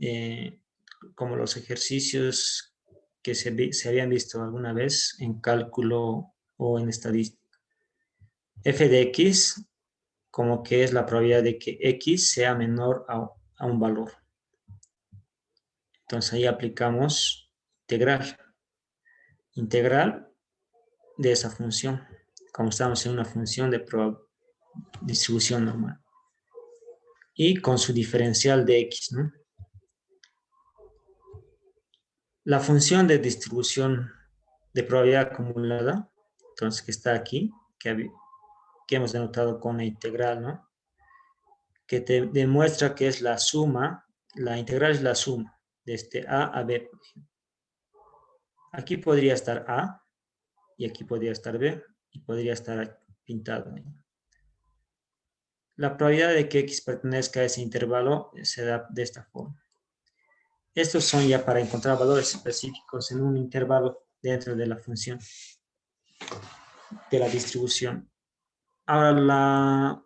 como los ejercicios que se habían visto alguna vez en cálculo o en estadística. F de X, como que es la probabilidad de que X sea menor a un valor. Entonces ahí aplicamos integral de esa función, como estamos en una función de distribución normal. Y con su diferencial de X, ¿no? La función de distribución de probabilidad acumulada, entonces que está aquí, que hemos denotado con la integral, ¿no?, que te demuestra que es la suma, la integral es la suma de este A a B, por ejemplo. Aquí podría estar A y aquí podría estar B y podría estar pintado ahí. La probabilidad de que X pertenezca a ese intervalo se da de esta forma. Estos son ya para encontrar valores específicos en un intervalo dentro de la función de la distribución. Ahora,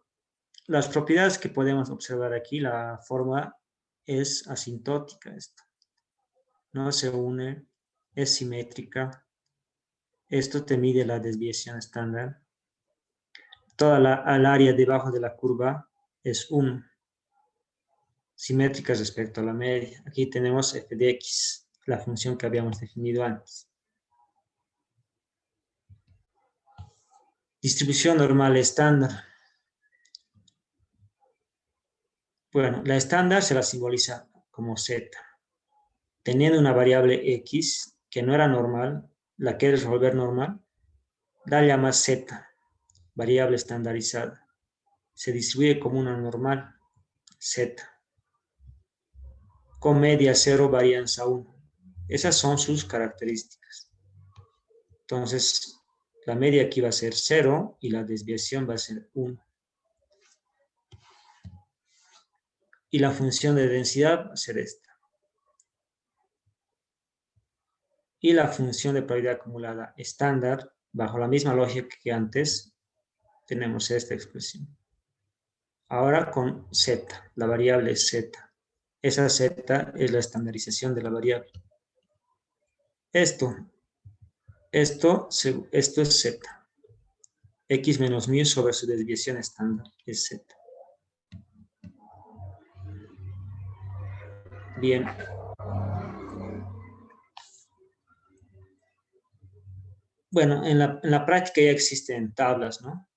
las propiedades que podemos observar aquí, la forma es asintótica, esto no se une, es simétrica, esto te mide la desviación estándar, toda el área debajo de la curva es 1, simétrica respecto a la media. Aquí tenemos f de x, la función que habíamos definido antes. Distribución normal estándar. Bueno, la estándar se la simboliza como z. Teniendo una variable x que no era normal, la quieres volver normal, la llamas z, variable estandarizada. Se distribuye como una normal, z, con media 0, varianza 1. Esas son sus características. Entonces, la media aquí va a ser 0 y la desviación va a ser 1. Y la función de densidad va a ser esta. Y la función de probabilidad acumulada estándar, bajo la misma lógica que antes, tenemos esta expresión. Ahora con z, la variable es z. Esa z es la estandarización de la variable. Esto es z. X menos mu sobre su desviación estándar es z. Bien. Bueno, en la práctica ya existen tablas, ¿no?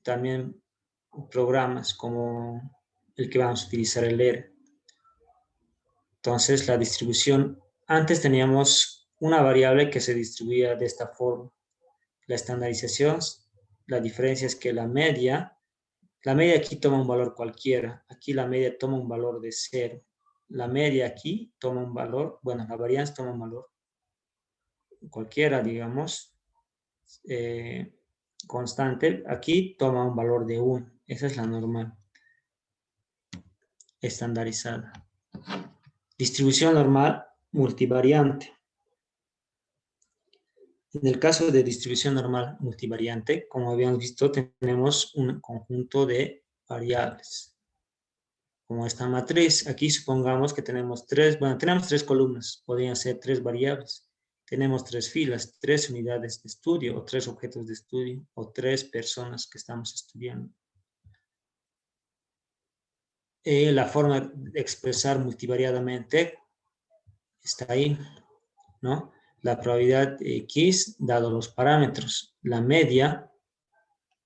También programas como el que vamos a utilizar, el ERE. Entonces, la distribución, antes teníamos una variable que se distribuía de esta forma. La estandarización, la diferencia es que la media La media aquí toma un valor cualquiera. Aquí la media toma un valor de 0. La media aquí toma un valor, bueno, la varianza toma un valor cualquiera, digamos, constante. Aquí toma un valor de 1. Esa es la normal, estandarizada. Distribución normal multivariante. En el caso de distribución normal multivariante, como habíamos visto, tenemos un conjunto de variables. Como esta matriz, aquí supongamos que tenemos tenemos tres columnas, podrían ser tres variables. Tenemos tres filas, tres unidades de estudio o tres objetos de estudio o tres personas que estamos estudiando. La forma de expresar multivariadamente está ahí, ¿no? La probabilidad X, dado los parámetros. La media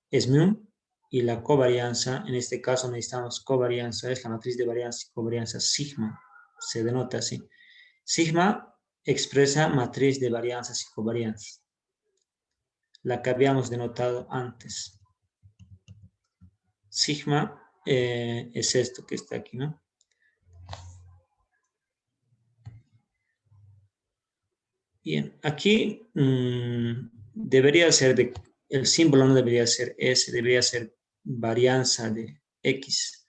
es mu y la covarianza, en este caso necesitamos covarianza, es la matriz de varianza y covarianza sigma, se denota así. Sigma expresa matriz de varianzas y covarianzas, la que habíamos denotado antes. Sigma es esto que está aquí, ¿no? Bien, aquí debería ser el símbolo no debería ser S, debería ser varianza de X,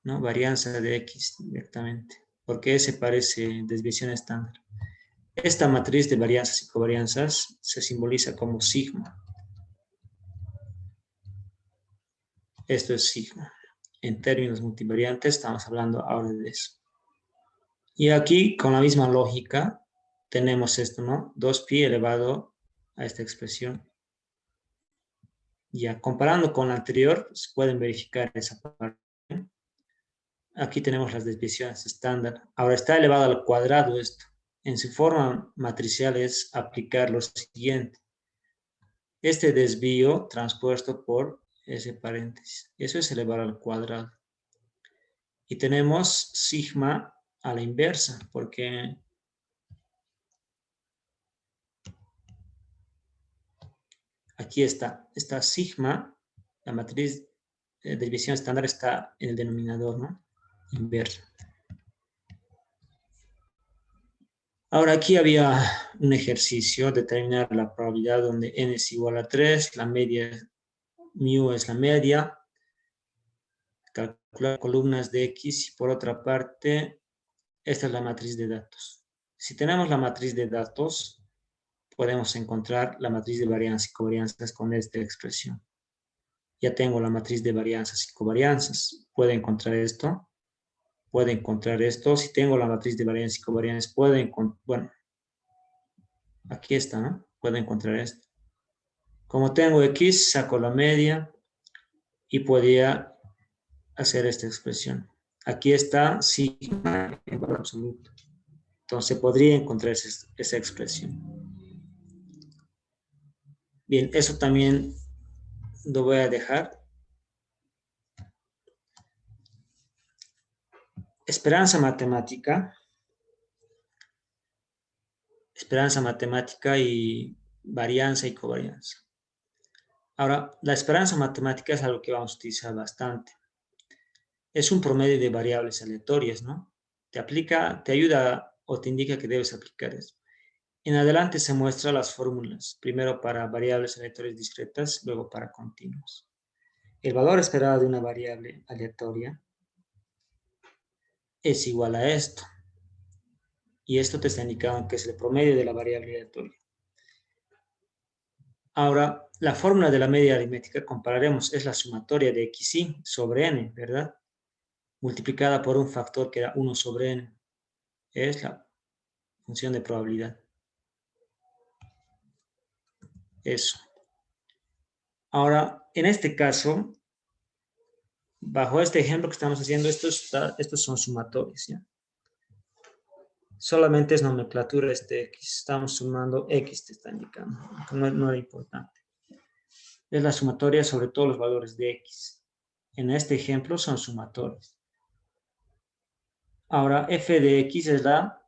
¿no? Varianza de X directamente, porque S parece desviación estándar. Esta matriz de varianzas y covarianzas se simboliza como sigma. Esto es sigma. En términos multivariantes estamos hablando ahora de eso. Y aquí, con la misma lógica, tenemos esto, ¿no? 2pi elevado a esta expresión. Ya, comparando con la anterior, pues pueden verificar esa parte. Aquí tenemos las desviaciones estándar. Ahora está elevado al cuadrado esto. En su forma matricial es aplicar lo siguiente. Este desvío transpuesto por ese paréntesis. Eso es elevado al cuadrado. Y tenemos sigma a la inversa, porque aquí está sigma, la matriz de desviación estándar está en el denominador, ¿no? Inverso. Ahora aquí había un ejercicio, determinar la probabilidad donde n es igual a 3, la media, mu es la media, calcular columnas de x y por otra parte, esta es la matriz de datos. Si tenemos la matriz de datos, podemos encontrar la matriz de varianzas y covarianzas con esta expresión. Ya tengo la matriz de varianzas y covarianzas. ¿Puedo encontrar esto? Puedo encontrar esto. Si tengo la matriz de varianzas y covarianzas, puedo encontrar, bueno, aquí está, ¿no? Puedo encontrar esto. Como tengo x, saco la media y podría hacer esta expresión. Aquí está sigma en valor absoluto. Entonces podría encontrar esa expresión. Bien, eso también lo voy a dejar. Esperanza matemática y varianza y covarianza. Ahora, la esperanza matemática es algo que vamos a utilizar bastante. Es un promedio de variables aleatorias, ¿no? Te ayuda o te indica que debes aplicar eso. En adelante se muestran las fórmulas, primero para variables aleatorias discretas, luego para continuos. El valor esperado de una variable aleatoria es igual a esto. Y esto te está indicando que es el promedio de la variable aleatoria. Ahora, la fórmula de la media aritmética, compararemos, es la sumatoria de xi sobre n, ¿verdad? Multiplicada por un factor que da 1 sobre n. Es la función de probabilidad. Eso. Ahora, en este caso, bajo este ejemplo que estamos haciendo, estos son sumatorios, ¿ya? Solamente es nomenclatura este x. Estamos sumando x, te está indicando. No era importante. Es la sumatoria sobre todos los valores de x. En este ejemplo son sumatorios. Ahora, f de x es la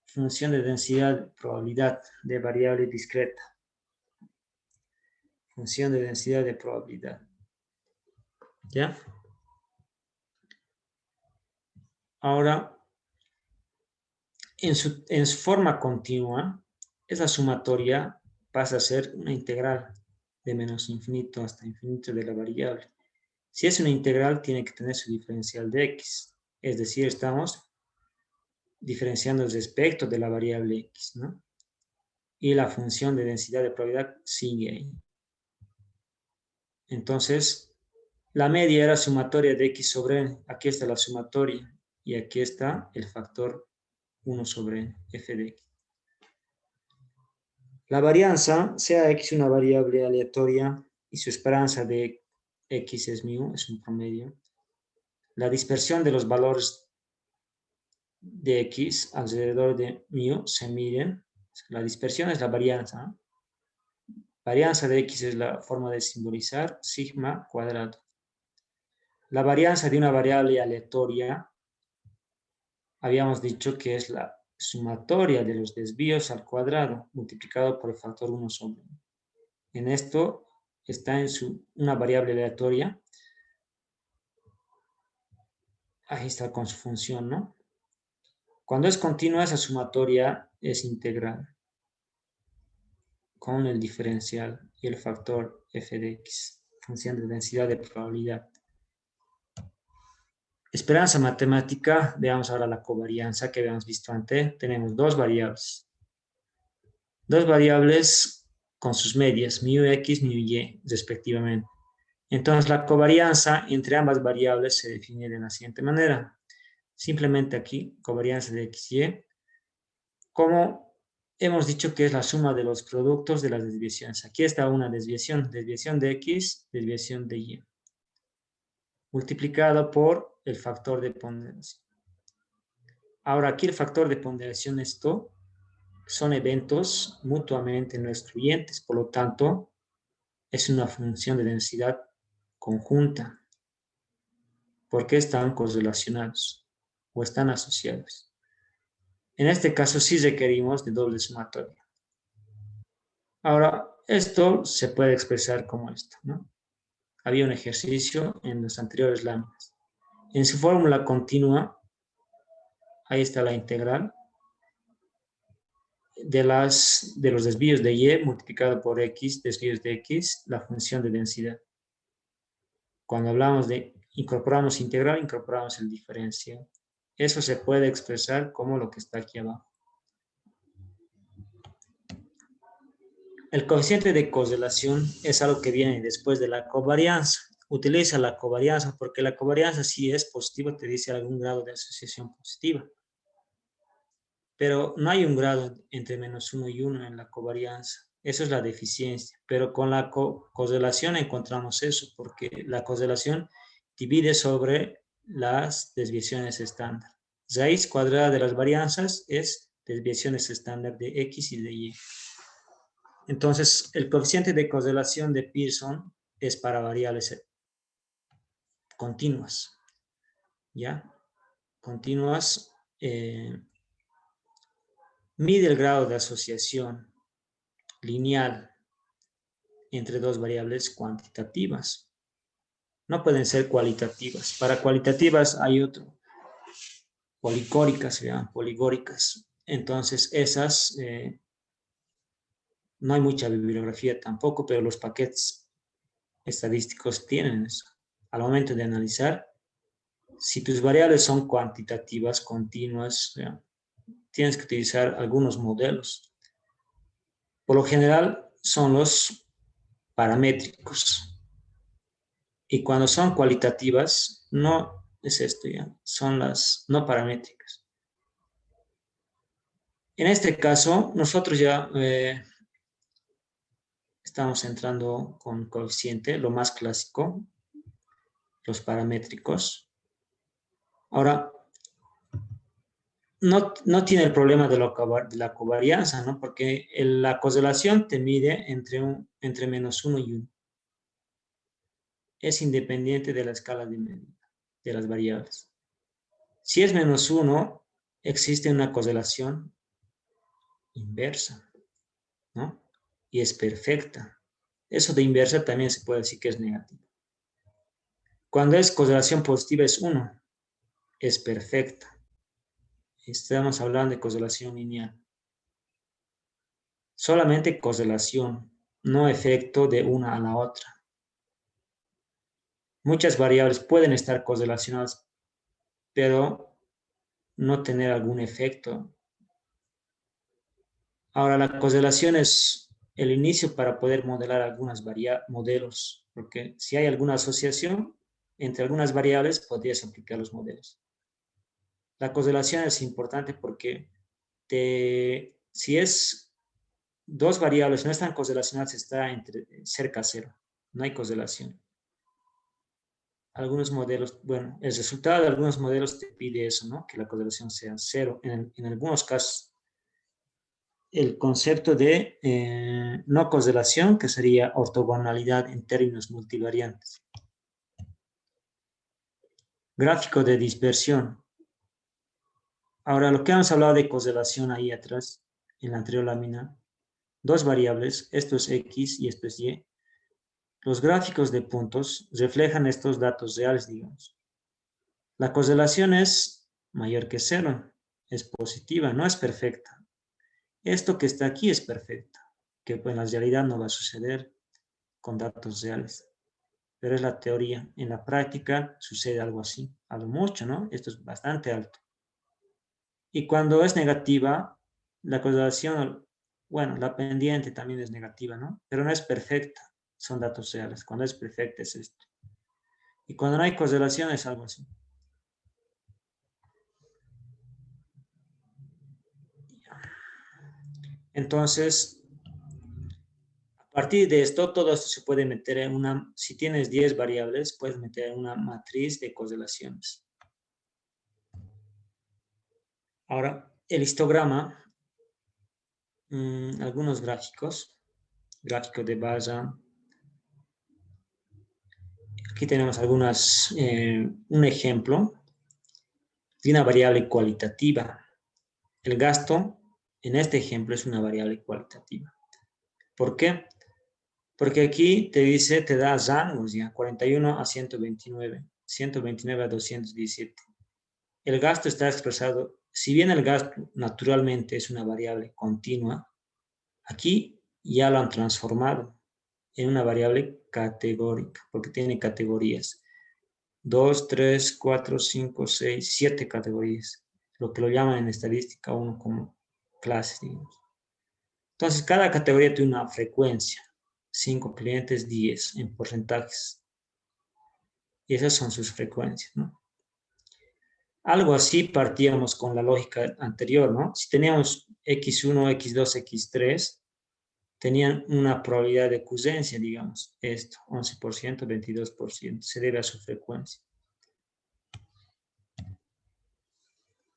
función de densidad de probabilidad de variable discreta. Función de densidad de probabilidad. ¿Ya? Ahora, en su forma continua, esa sumatoria pasa a ser una integral de menos infinito hasta infinito de la variable. Si es una integral, tiene que tener su diferencial de x. Es decir, estamos diferenciando respecto de la variable x, ¿no? Y la función de densidad de probabilidad sigue ahí. Entonces, la media era sumatoria de x sobre n. Aquí está la sumatoria. Y aquí está el factor 1 sobre n, f de x. La varianza, sea x una variable aleatoria y su esperanza de x es mu, es un promedio. La dispersión de los valores de x alrededor de mu se miden. La dispersión es la varianza, ¿no? Varianza de x es la forma de simbolizar sigma cuadrado. La varianza de una variable aleatoria, habíamos dicho que es la sumatoria de los desvíos al cuadrado multiplicado por el factor 1 sobre 1. En esto está en una variable aleatoria. Ahí está con su función, ¿no? Cuando es continua, esa sumatoria es integral con el diferencial y el factor f de x, función de densidad de probabilidad. Esperanza matemática, veamos ahora la covarianza que habíamos visto antes. Tenemos dos variables. Dos variables con sus medias, μx, μy, respectivamente. Entonces, la covarianza entre ambas variables se define de la siguiente manera. Simplemente aquí, covarianza de x y, como hemos dicho que es la suma de los productos de las desviaciones. Aquí está una desviación, desviación de x, desviación de y, multiplicado por el factor de ponderación. Ahora, aquí el factor de ponderación, esto son eventos mutuamente no excluyentes, por lo tanto, es una función de densidad conjunta, porque están correlacionados o están asociados. En este caso sí requerimos de doble sumatoria. Ahora, esto se puede expresar como esto, ¿no? Había un ejercicio en las anteriores láminas. En su fórmula continua, ahí está la integral de los desvíos de y multiplicado por x, desvíos de x, la función de densidad. Cuando hablamos de incorporamos integral, incorporamos el diferencial. Eso se puede expresar como lo que está aquí abajo. El coeficiente de correlación es algo que viene después de la covarianza. Utiliza la covarianza porque la covarianza, si es positiva, te dice algún grado de asociación positiva. Pero no hay un grado entre -1 y 1 en la covarianza. Eso es la deficiencia. Pero con la correlación encontramos eso, porque la correlación divide sobre las desviaciones estándar. Raíz cuadrada de las varianzas es desviaciones estándar de x y de y. Entonces, el coeficiente de correlación de Pearson es para variables continuas. ¿Ya? Continuas. Mide el grado de asociación lineal entre dos variables cuantitativas. No pueden ser cualitativas. Para cualitativas hay otro. Policóricas se llaman, poligóricas. Entonces, esas no hay mucha bibliografía tampoco, pero los paquetes estadísticos tienen eso. Al momento de analizar, si tus variables son cuantitativas, continuas, tienes que utilizar algunos modelos. Por lo general, son los paramétricos. Y cuando son cualitativas, no es esto ya, son las no paramétricas. En este caso, nosotros ya estamos entrando con coeficiente, lo más clásico, los paramétricos. Ahora, no tiene el problema de la covarianza, ¿no? Porque la correlación te mide entre -1 y 1. Es independiente de la escala de medida de las variables. Si es -1, existe una correlación inversa, ¿no? Y es perfecta. Eso de inversa también se puede decir que es negativo. Cuando es correlación positiva es 1, es perfecta. Estamos hablando de correlación lineal. Solamente correlación, no efecto de una a la otra. Muchas variables pueden estar correlacionadas, pero no tener algún efecto. Ahora, la correlación es el inicio para poder modelar algunos modelos, porque si hay alguna asociación entre algunas variables, podrías aplicar los modelos. La correlación es importante porque si es dos variables no están correlacionadas, está cerca a cero, no hay correlación. Algunos modelos, bueno, el resultado de algunos modelos te pide eso, ¿no? Que la correlación sea cero. En algunos casos, el concepto de no correlación, que sería ortogonalidad en términos multivariantes. Gráfico de dispersión. Ahora, lo que hemos hablado de correlación ahí atrás, en la anterior lámina, dos variables, esto es X y esto es Y. Los gráficos de puntos reflejan estos datos reales, digamos. La correlación es mayor que cero, es positiva, no es perfecta. Esto que está aquí es perfecto, que en la realidad no va a suceder con datos reales. Pero es la teoría. En la práctica sucede algo así, a lo mucho, ¿no? Esto es bastante alto. Y cuando es negativa, la correlación, bueno, la pendiente también es negativa, ¿no? Pero no es perfecta, son datos reales. Cuando es perfecta es esto. Y cuando no hay correlación es algo así. Entonces, a partir de esto, todo esto se puede meter en una, si tienes 10 variables, puedes meter en una matriz de correlaciones. Ahora, el histograma, algunos gráficos, gráfico de barra. Aquí tenemos un ejemplo de una variable cualitativa. El gasto, en este ejemplo, es una variable cualitativa. ¿Por qué? Porque aquí te da rangos ya, 41 a 129, 129 a 217. El gasto está expresado, si bien el gasto naturalmente es una variable continua, aquí ya lo han transformado en una variable categórica, porque tiene categorías. 2, 3, 4, 5, 6, 7 categorías, lo que lo llaman en estadística uno como clases, digamos. Entonces, cada categoría tiene una frecuencia, 5 clientes, 10 en porcentajes. Y esas son sus frecuencias, ¿no? Algo así partíamos con la lógica anterior, ¿no? Si teníamos X1, X2, X3, tenían una probabilidad de ocurrencia, digamos, esto, 11%, 22%, se debe a su frecuencia.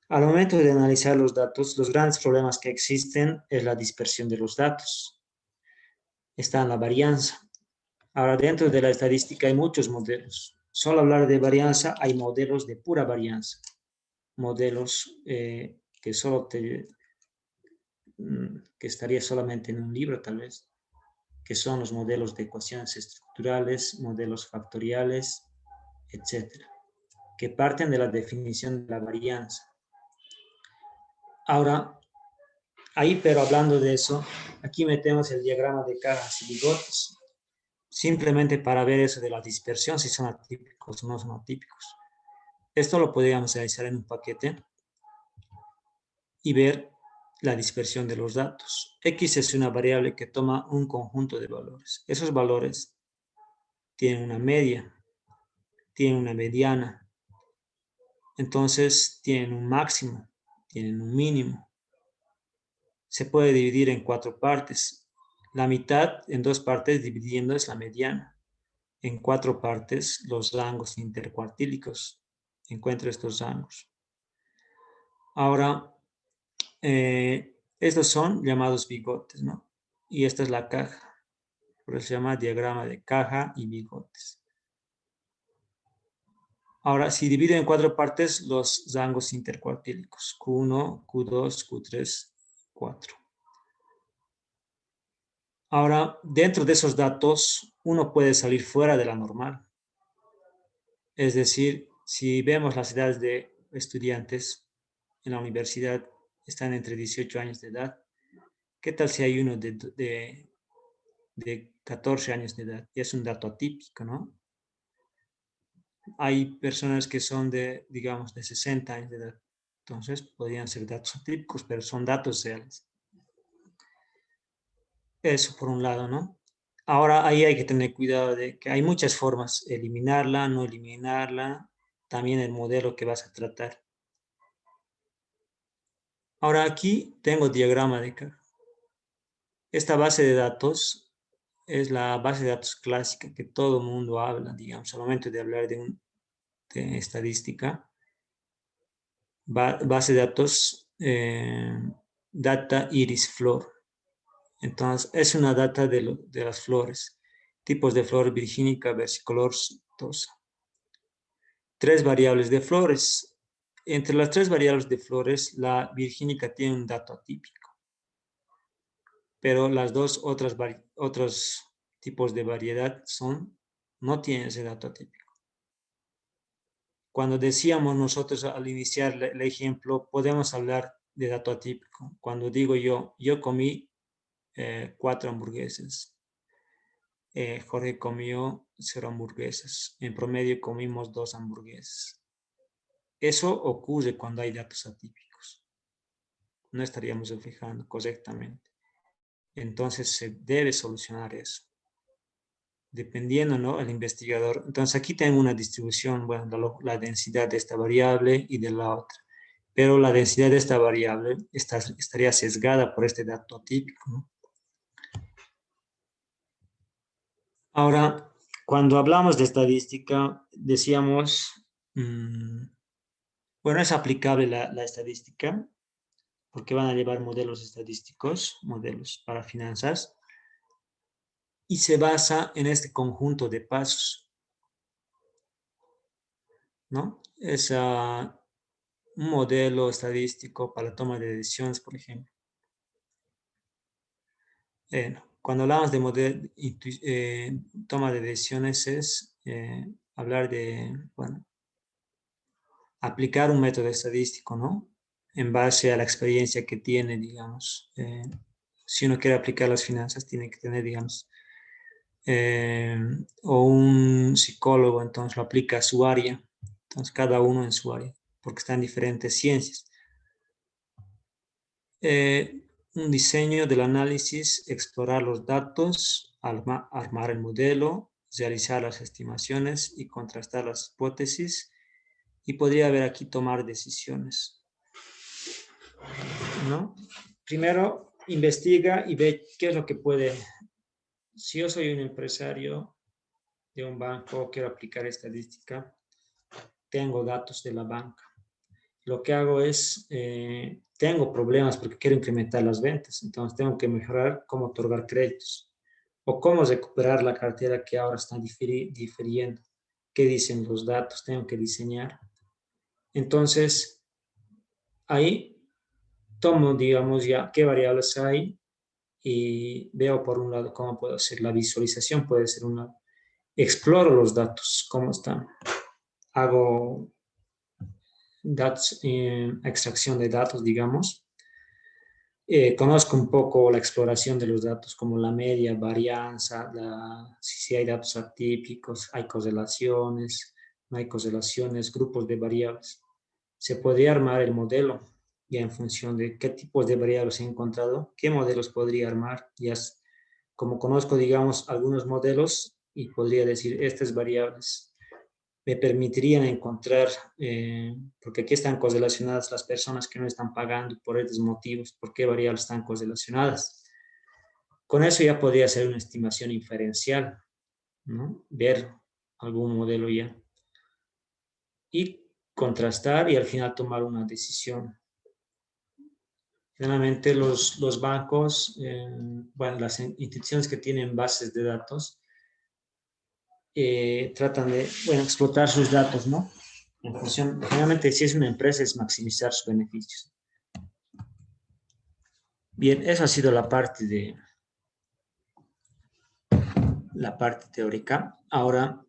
Al momento de analizar los datos, los grandes problemas que existen es la dispersión de los datos. Está en la varianza. Ahora, dentro de la estadística hay muchos modelos. Solo hablar de varianza, hay modelos de pura varianza. Modelos que estaría solamente en un libro, tal vez, que son los modelos de ecuaciones estructurales, modelos factoriales, etcétera, que parten de la definición de la varianza. Ahora, ahí, pero hablando de eso, aquí metemos el diagrama de cajas y bigotes, simplemente para ver eso de la dispersión, si son atípicos o no son atípicos. Esto lo podríamos realizar en un paquete y ver la dispersión de los datos. X es una variable que toma un conjunto de valores. Esos valores tienen una media, tienen una mediana, entonces tienen un máximo, tienen un mínimo. Se puede dividir en 4 partes. La mitad en 2 partes dividiendo es la mediana. En 4 partes los rangos intercuartílicos. Encuentro estos rangos. Ahora, estos son llamados bigotes, ¿no? Y esta es la caja. Por eso se llama diagrama de caja y bigotes. Ahora, si divido en 4 partes los rangos intercuartílicos. Q1, Q2, Q3, 4. Ahora, dentro de esos datos, uno puede salir fuera de la normal. Es decir, si vemos las edades de estudiantes en la universidad, están entre 18 años de edad. ¿Qué tal si hay uno de 14 años de edad? Y es un dato atípico, ¿no? Hay personas que son digamos, de 60 años de edad. Entonces, podrían ser datos atípicos, pero son datos reales. Eso por un lado, ¿no? Ahora, ahí hay que tener cuidado de que hay muchas formas, eliminarla, no eliminarla, también el modelo que vas a tratar. Ahora, aquí tengo diagrama de carga. Esta base de datos es la base de datos clásica que todo el mundo habla, digamos, al momento de hablar de estadística. Base de datos Data Iris Flor. Entonces, es una data de las flores. Tipos de flor virgínica, versicolor, tosa. 3 variables de flores. Entre las 3 variables de flores, la virgínica tiene un dato atípico. Pero las dos otros tipos de variedad no tienen ese dato atípico. Cuando decíamos nosotros al iniciar el ejemplo, podemos hablar de dato atípico. Cuando digo yo comí 4 hamburguesas. Jorge comió 0 hamburguesas. En promedio comimos 2 hamburguesas. Eso ocurre cuando hay datos atípicos. No estaríamos reflejando correctamente. Entonces se debe solucionar eso. Dependiendo, ¿no? El investigador. Entonces aquí tengo una distribución, bueno, la densidad de esta variable y de la otra. Pero la densidad de esta variable estaría sesgada por este dato atípico, ¿no? Ahora, cuando hablamos de estadística, decíamos, bueno, es aplicable la estadística, porque van a llevar modelos estadísticos, modelos para finanzas, y se basa en este conjunto de pasos, ¿no? Es un modelo estadístico para la toma de decisiones, por ejemplo. Cuando hablamos de toma de decisiones es hablar de, bueno, aplicar un método estadístico, ¿no? En base a la experiencia que tiene, digamos. Si uno quiere aplicar las finanzas, tiene que tener, digamos, o un psicólogo, entonces lo aplica a su área. Entonces, cada uno en su área, porque están diferentes ciencias. Un diseño del análisis, explorar los datos, armar el modelo, realizar las estimaciones y contrastar las hipótesis. Y podría haber aquí tomar decisiones, ¿no? Primero, investiga y ve qué es lo que puede. Si yo soy un empresario de un banco, quiero aplicar estadística, tengo datos de la banca. Lo que hago es, tengo problemas porque quiero incrementar las ventas, entonces tengo que mejorar cómo otorgar créditos o cómo recuperar la cartera que ahora está difiriendo. ¿Qué dicen los datos? Tengo que diseñar. Entonces, ahí tomo, digamos, ya qué variables hay y veo por un lado cómo puedo hacer la visualización, puede ser un lado. Exploro los datos, cómo están. Hago datos, extracción de datos, digamos. Conozco un poco la exploración de los datos, como la media, varianza, si hay datos atípicos, hay correlaciones, no hay correlaciones, grupos de variables. Se podría armar el modelo ya en función de qué tipos de variables he encontrado, qué modelos podría armar. Ya como conozco, digamos, algunos modelos y podría decir estas variables me permitirían encontrar, porque aquí están correlacionadas las personas que no están pagando por estos motivos, por qué variables están correlacionadas. Con eso ya podría hacer una estimación inferencial, ¿no? Ver algún modelo ya. Y contrastar y al final tomar una decisión. Generalmente los bancos, bueno, las instituciones que tienen bases de datos, tratan de, bueno, explotar sus datos, ¿no? En función, generalmente si es una empresa es maximizar sus beneficios. Bien, esa ha sido la parte teórica. Ahora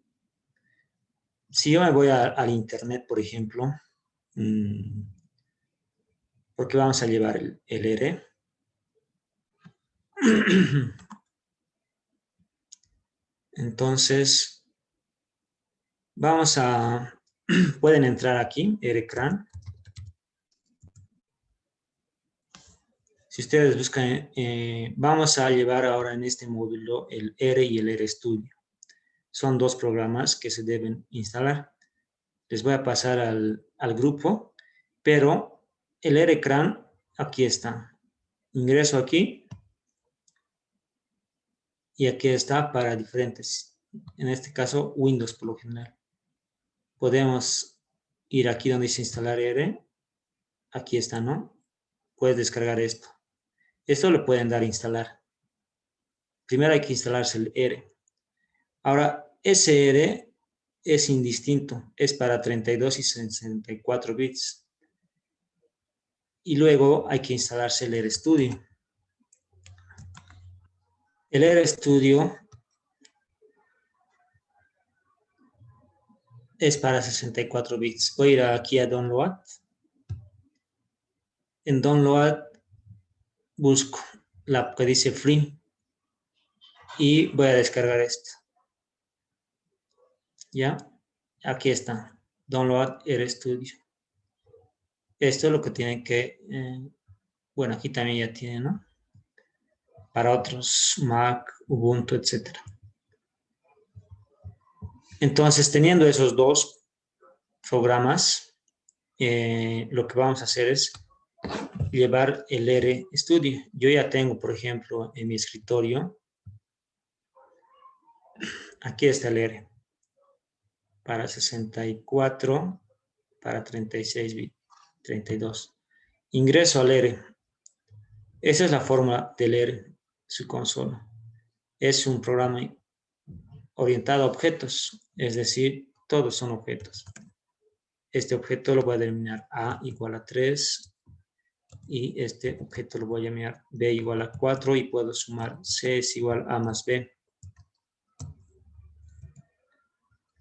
Si yo me voy al internet, por ejemplo, porque vamos a llevar el R. Entonces, pueden entrar aquí, RCRAN. Si ustedes buscan, vamos a llevar ahora en este módulo el R y el RStudio. Son dos programas que se deben instalar. Les voy a pasar al grupo, pero el RCRAN aquí está. Ingreso aquí y aquí está para diferentes, en este caso Windows por lo general. Podemos ir aquí donde dice instalar R, aquí está, ¿no? Puedes descargar esto. Esto le pueden dar a instalar. Primero hay que instalarse el R. Ahora, ese R es indistinto, es para 32 y 64 bits. Y luego hay que instalarse el RStudio. El RStudio es para 64 bits. Voy a ir aquí a Download. En Download busco la que dice Free y voy a descargar esto. ¿Ya? Aquí está. Download RStudio. Esto es lo que tienen que... bueno, aquí también ya tiene, ¿no? Para otros Mac, Ubuntu, etc. Entonces, teniendo esos dos programas, lo que vamos a hacer es llevar el RStudio. Yo ya tengo, por ejemplo, en mi escritorio, aquí está el R, para 64, para 36 bits, 32. Ingreso al R. Esa es la fórmula del R, su consola. Es un programa orientado a objetos, es decir, todos son objetos. Este objeto lo voy a denominar A igual a 3 y este objeto lo voy a llamar B igual a 4 y puedo sumar C es igual a más B.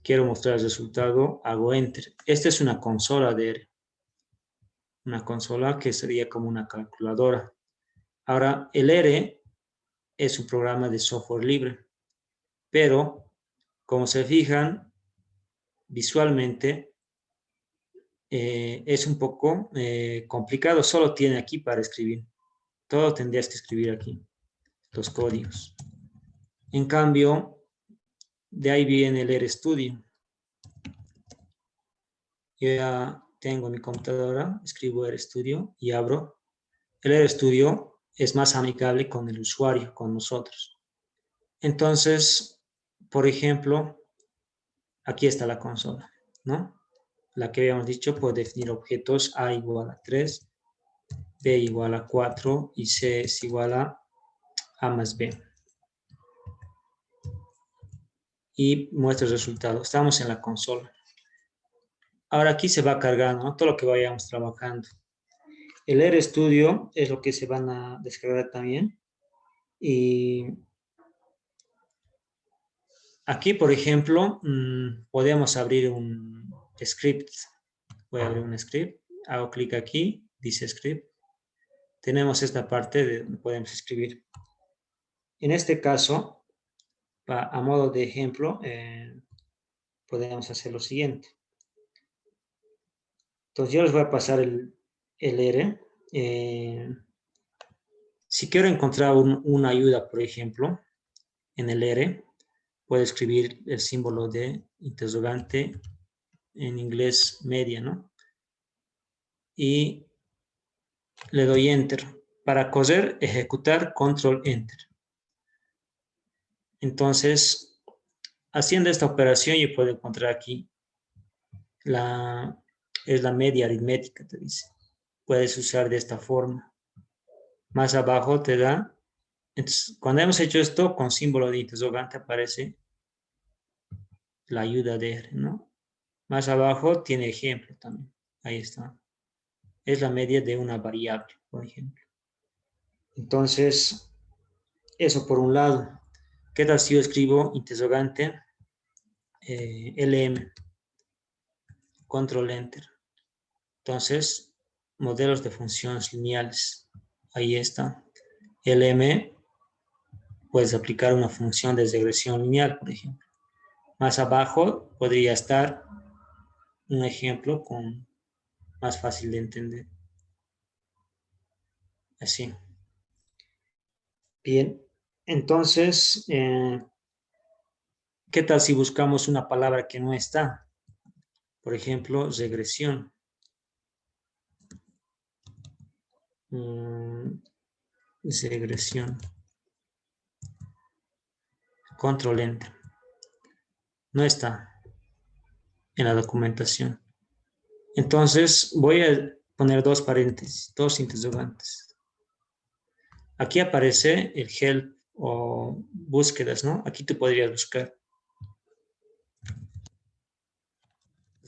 Quiero mostrar el resultado, hago Enter. Esta es una consola de R. Una consola que sería como una calculadora. Ahora, el R es un programa de software libre, pero como se fijan, visualmente es un poco complicado. Solo tiene aquí para escribir. Todo tendrías que escribir aquí, los códigos. En cambio, de ahí viene el RStudio. Yo ya tengo mi computadora, escribo RStudio y abro. El RStudio es más amigable con el usuario, con nosotros. Entonces, por ejemplo, aquí está la consola, ¿no? La que habíamos dicho, puede definir objetos A igual a 3, B igual a 4 y C es igual a más B. Y muestra el resultado. Estamos en la consola. Ahora aquí se va cargando, ¿no? Todo lo que vayamos trabajando. El RStudio es lo que se van a descargar también. Y aquí, por ejemplo, podemos abrir un script. Voy a abrir un script. Hago clic aquí, dice script. Tenemos esta parte de donde podemos escribir. En este caso, a modo de ejemplo, podemos hacer lo siguiente. Entonces yo les voy a pasar el R. Si quiero encontrar una ayuda, por ejemplo, en el R, puedo escribir el símbolo de interrogante en inglés media, ¿no? Y le doy Enter. Para coser, ejecutar, Control Enter. Entonces, haciendo esta operación, yo puedo encontrar aquí es la media aritmética, te dice. Puedes usar de esta forma. Más abajo te da. Entonces, cuando hemos hecho esto, con símbolo de interrogante aparece la ayuda de R, ¿no? Más abajo tiene ejemplo también. Ahí está. Es la media de una variable, por ejemplo. Entonces, eso por un lado. ¿Qué tal si yo escribo interrogante LM? Control Enter. Entonces, modelos de funciones lineales. Ahí está. LM, puedes aplicar una función de regresión lineal, por ejemplo. Más abajo podría estar un ejemplo más fácil de entender. Así. Bien. Entonces, ¿qué tal si buscamos una palabra que no está? Por ejemplo, regresión. Regresión. Control Enter. No está en la documentación. Entonces, voy a poner dos paréntesis, dos interrogantes. Aquí aparece el help o búsquedas, ¿no? Aquí tú podrías buscar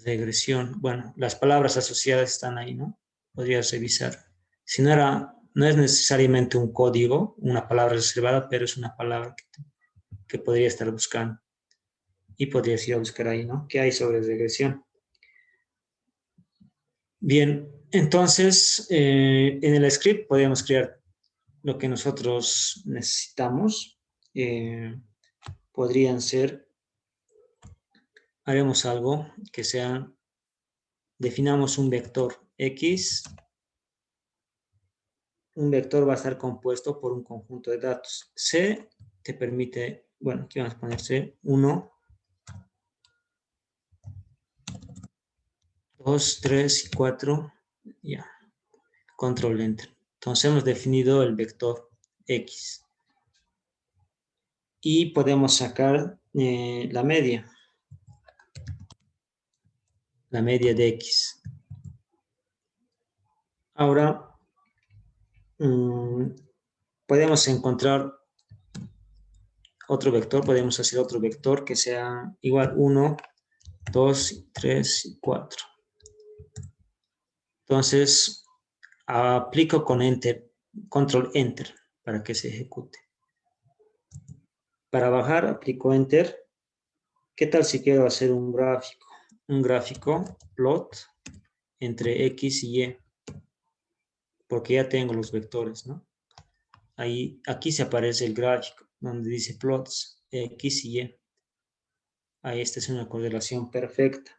regresión. Bueno, las palabras asociadas están ahí, ¿no? Podrías revisar. Si no es necesariamente un código, una palabra reservada, pero es una palabra que podría estar buscando. Y podrías ir a buscar ahí, ¿no? ¿Qué hay sobre regresión? Bien, entonces en el script podríamos crear lo que nosotros necesitamos. Podrían ser, haremos algo que sea, definamos un vector X. Un vector va a estar compuesto por un conjunto de datos. C te permite, bueno, aquí vamos a poner C, 1, 2, 3 y 4, ya, control enter. Entonces hemos definido el vector X. Y podemos sacar la media de X. Ahora, podemos encontrar otro vector, podemos hacer otro vector que sea igual 1, 2, 3 y 4. Entonces, aplico con Enter, Control Enter, para que se ejecute. Para bajar, aplico Enter. ¿Qué tal si quiero hacer un gráfico? Un gráfico, plot, entre X y Y, porque ya tengo los vectores, ¿no? Aquí se aparece el gráfico, donde dice plots, X y Y. Ahí esta es una correlación perfecta.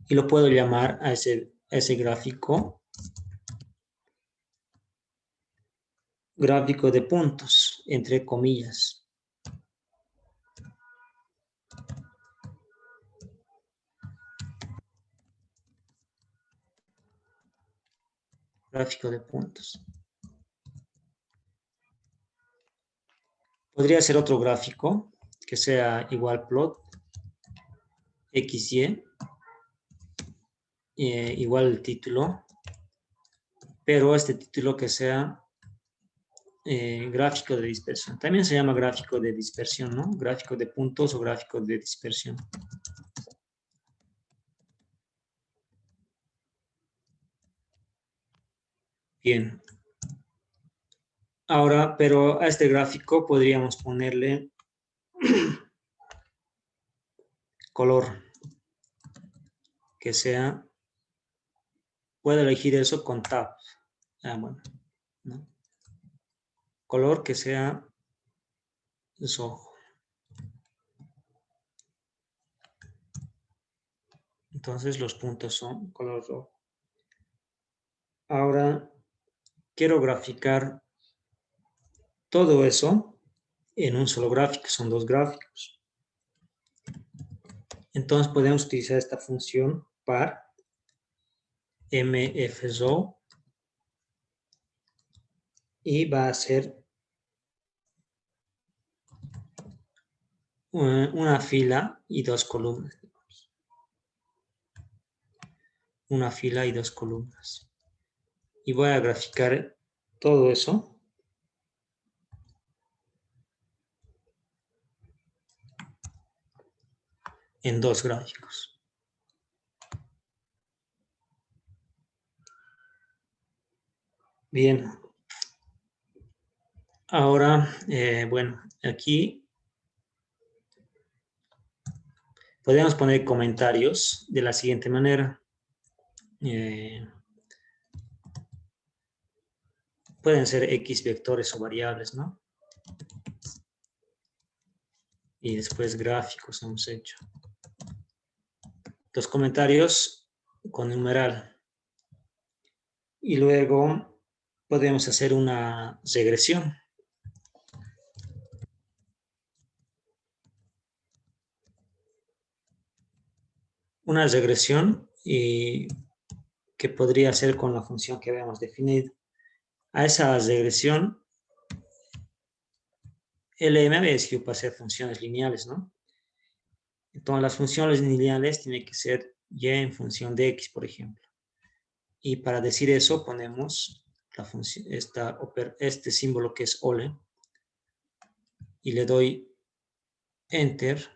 Y lo puedo llamar a ese gráfico de puntos, entre comillas. Gráfico de puntos. Podría ser otro gráfico que sea igual plot, XY, igual el título, pero este título que sea gráfico de dispersión. También se llama gráfico de dispersión, ¿no? Gráfico de puntos o gráfico de dispersión. Bien. Ahora, pero a este gráfico podríamos ponerle color, que sea, puedo elegir eso con tab. Bueno, ¿no? Color que sea rojo. Entonces los puntos son color rojo. Ahora quiero graficar todo eso en un solo gráfico, son dos gráficos. Entonces podemos utilizar esta función par mfzo y va a ser una fila y dos columnas. Una fila y dos columnas. Y voy a graficar todo eso en dos gráficos. Bien. Ahora, bueno, aquí Podemos poner comentarios de la siguiente manera. Pueden ser X vectores o variables, ¿no? Y después gráficos hemos hecho. Los comentarios con numeral. Y luego podemos hacer una regresión. Una regresión y que podría ser con la función que habíamos definido. A esa regresión, LM había decidido para hacer funciones lineales, ¿no? Entonces las funciones lineales tienen que ser y en función de x, por ejemplo. Y para decir eso ponemos la función, este símbolo que es ole, y le doy enter,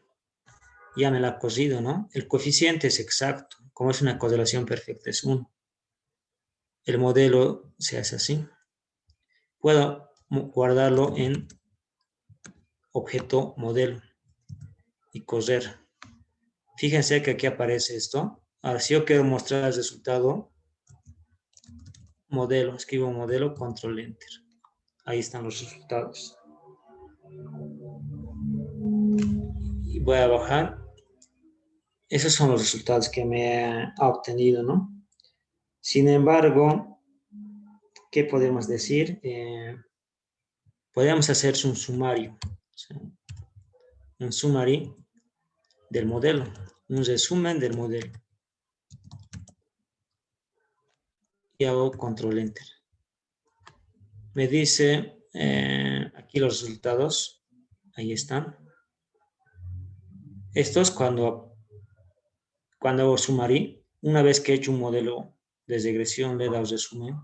ya me la ha corrido, ¿no? El coeficiente es exacto, como es una correlación perfecta, es 1. El modelo se hace así. Puedo guardarlo en objeto modelo y correr. Fíjense que aquí aparece esto. Ahora, si yo quiero mostrar el resultado, modelo, escribo modelo, control enter. Ahí están los resultados. Y voy a bajar. Esos son los resultados que me ha obtenido, ¿no? Sin embargo, ¿qué podemos decir? Podemos hacer un sumario. O sea, un summary del modelo. Un resumen del modelo. Y hago control enter. Me dice aquí los resultados. Ahí están. Esto es cuando hago summary. Una vez que he hecho un modelo de regresión, le he dado resumen.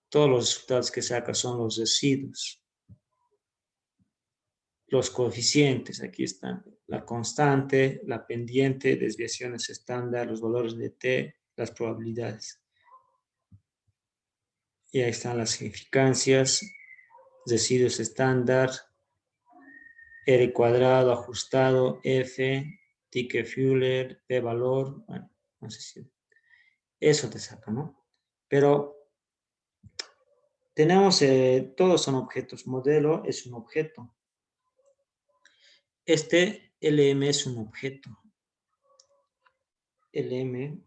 Todos los resultados que saca son los residuos. Los coeficientes, aquí están. La constante, la pendiente, desviaciones estándar, los valores de t, las probabilidades. Y ahí están las significancias, residuos estándar, R cuadrado, ajustado, F, ticket Fuller, P valor, bueno, no sé si eso te saca, ¿no? Pero tenemos, todos son objetos, modelo es un objeto. Este LM es un objeto. LM,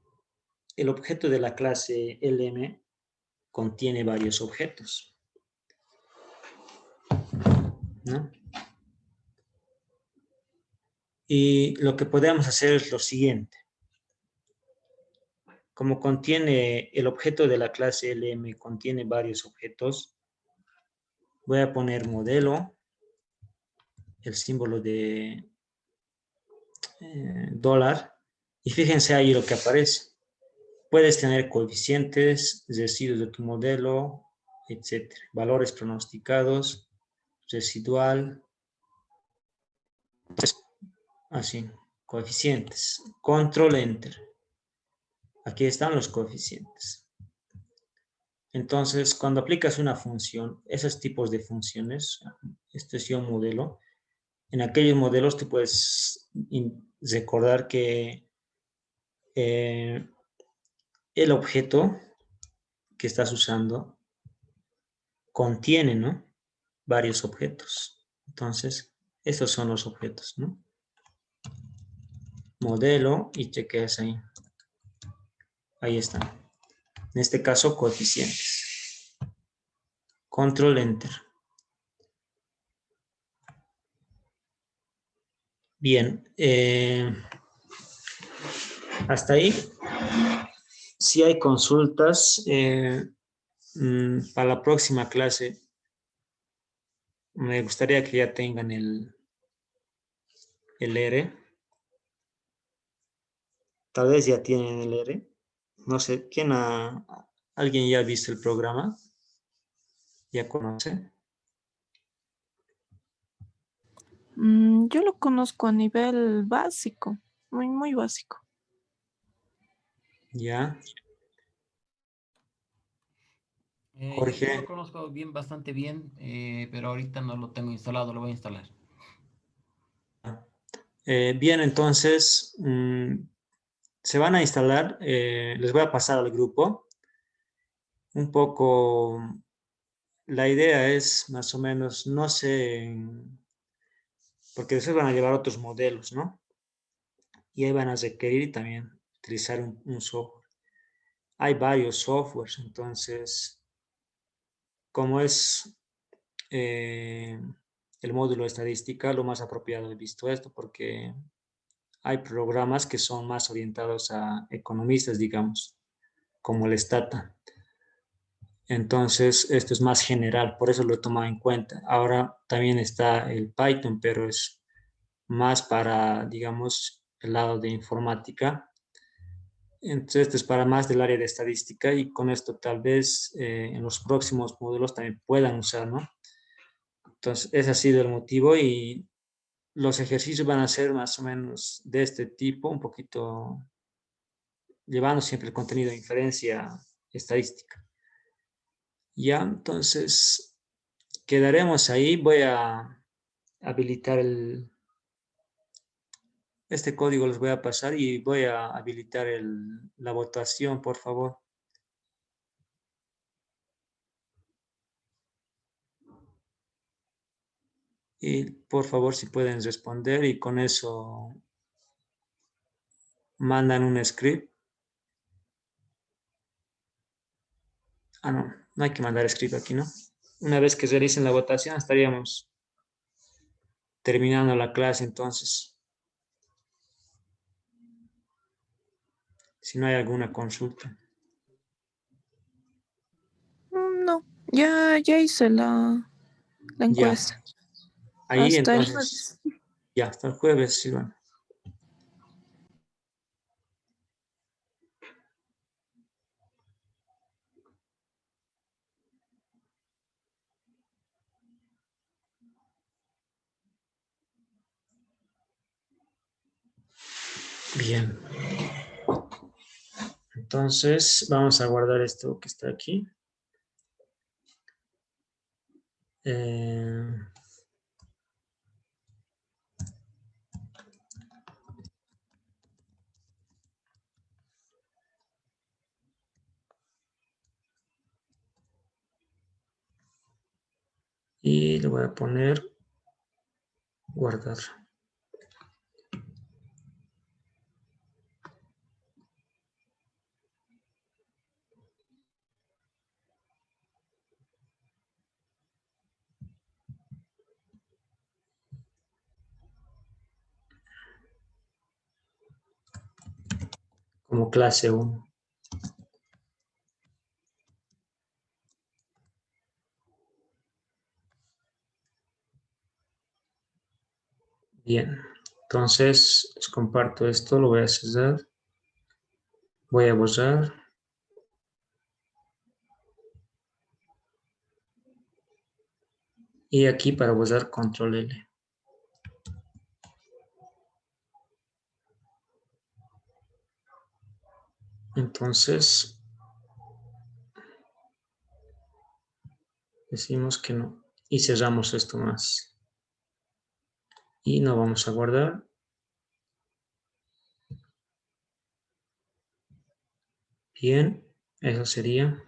el objeto de la clase LM contiene varios objetos, ¿no? Y lo que podemos hacer es lo siguiente. Como contiene el objeto de la clase LM, contiene varios objetos, voy a poner modelo, el símbolo de dólar, y fíjense ahí lo que aparece. Puedes tener coeficientes, residuos de tu modelo, etc. Valores pronosticados, residual, así, coeficientes. Control Enter. Aquí están los coeficientes. Entonces, cuando aplicas una función, esos tipos de funciones, este es un modelo, en aquellos modelos tú puedes recordar que el objeto que estás usando contiene, ¿no? Varios objetos. Entonces, estos son los objetos, ¿no? Modelo y chequeas ahí. Ahí están. En este caso, coeficientes. Control Enter. Bien. Hasta ahí. Si hay consultas, para la próxima clase, me gustaría que ya tengan el R. Tal vez ya tienen el R. No sé, ¿alguien ya ha visto el programa? ¿Ya conoce? Yo lo conozco a nivel básico, muy, muy básico. Ya. Yo lo Jorge. conozco bien, bastante bien, pero ahorita no lo tengo instalado, lo voy a instalar. Bien, entonces se van a instalar, les voy a pasar al grupo un poco. La idea es más o menos, no sé, porque después van a llevar otros modelos, ¿no? Y ahí van a requerir también utilizar un software. Hay varios softwares, entonces, como es eh, el módulo de estadística, lo más apropiado he visto esto, porque hay programas que son más orientados a economistas, digamos, como el Stata. Entonces, esto es más general, por eso lo he tomado en cuenta. Ahora también está el Python, pero es más para, digamos, el lado de informática. Entonces, esto es para más del área de estadística y con esto tal vez en los próximos módulos también puedan usar, ¿no? Entonces, ese ha sido el motivo y los ejercicios van a ser más o menos de este tipo, un poquito llevando siempre el contenido de inferencia estadística. Ya, entonces quedaremos ahí. Voy a habilitar este código, los voy a pasar y voy a habilitar la votación, por favor. Y por favor, si pueden responder y con eso mandan un script. Ah, no, no hay que mandar script aquí, ¿no? Una vez que realicen la votación, estaríamos terminando la clase, entonces, si no hay alguna consulta. No, ya hice la Ya, encuesta. ahí Hasta el entonces, jueves. ya, hasta el jueves, Silvana. Bien, entonces vamos a guardar esto que está aquí. Eh, y le voy a poner guardar. Como clase 1. Bien, entonces les comparto esto, lo voy a cerrar, voy a borrar y aquí para borrar control L. Entonces decimos que no y cerramos esto más y no vamos a guardar. Bien, eso sería.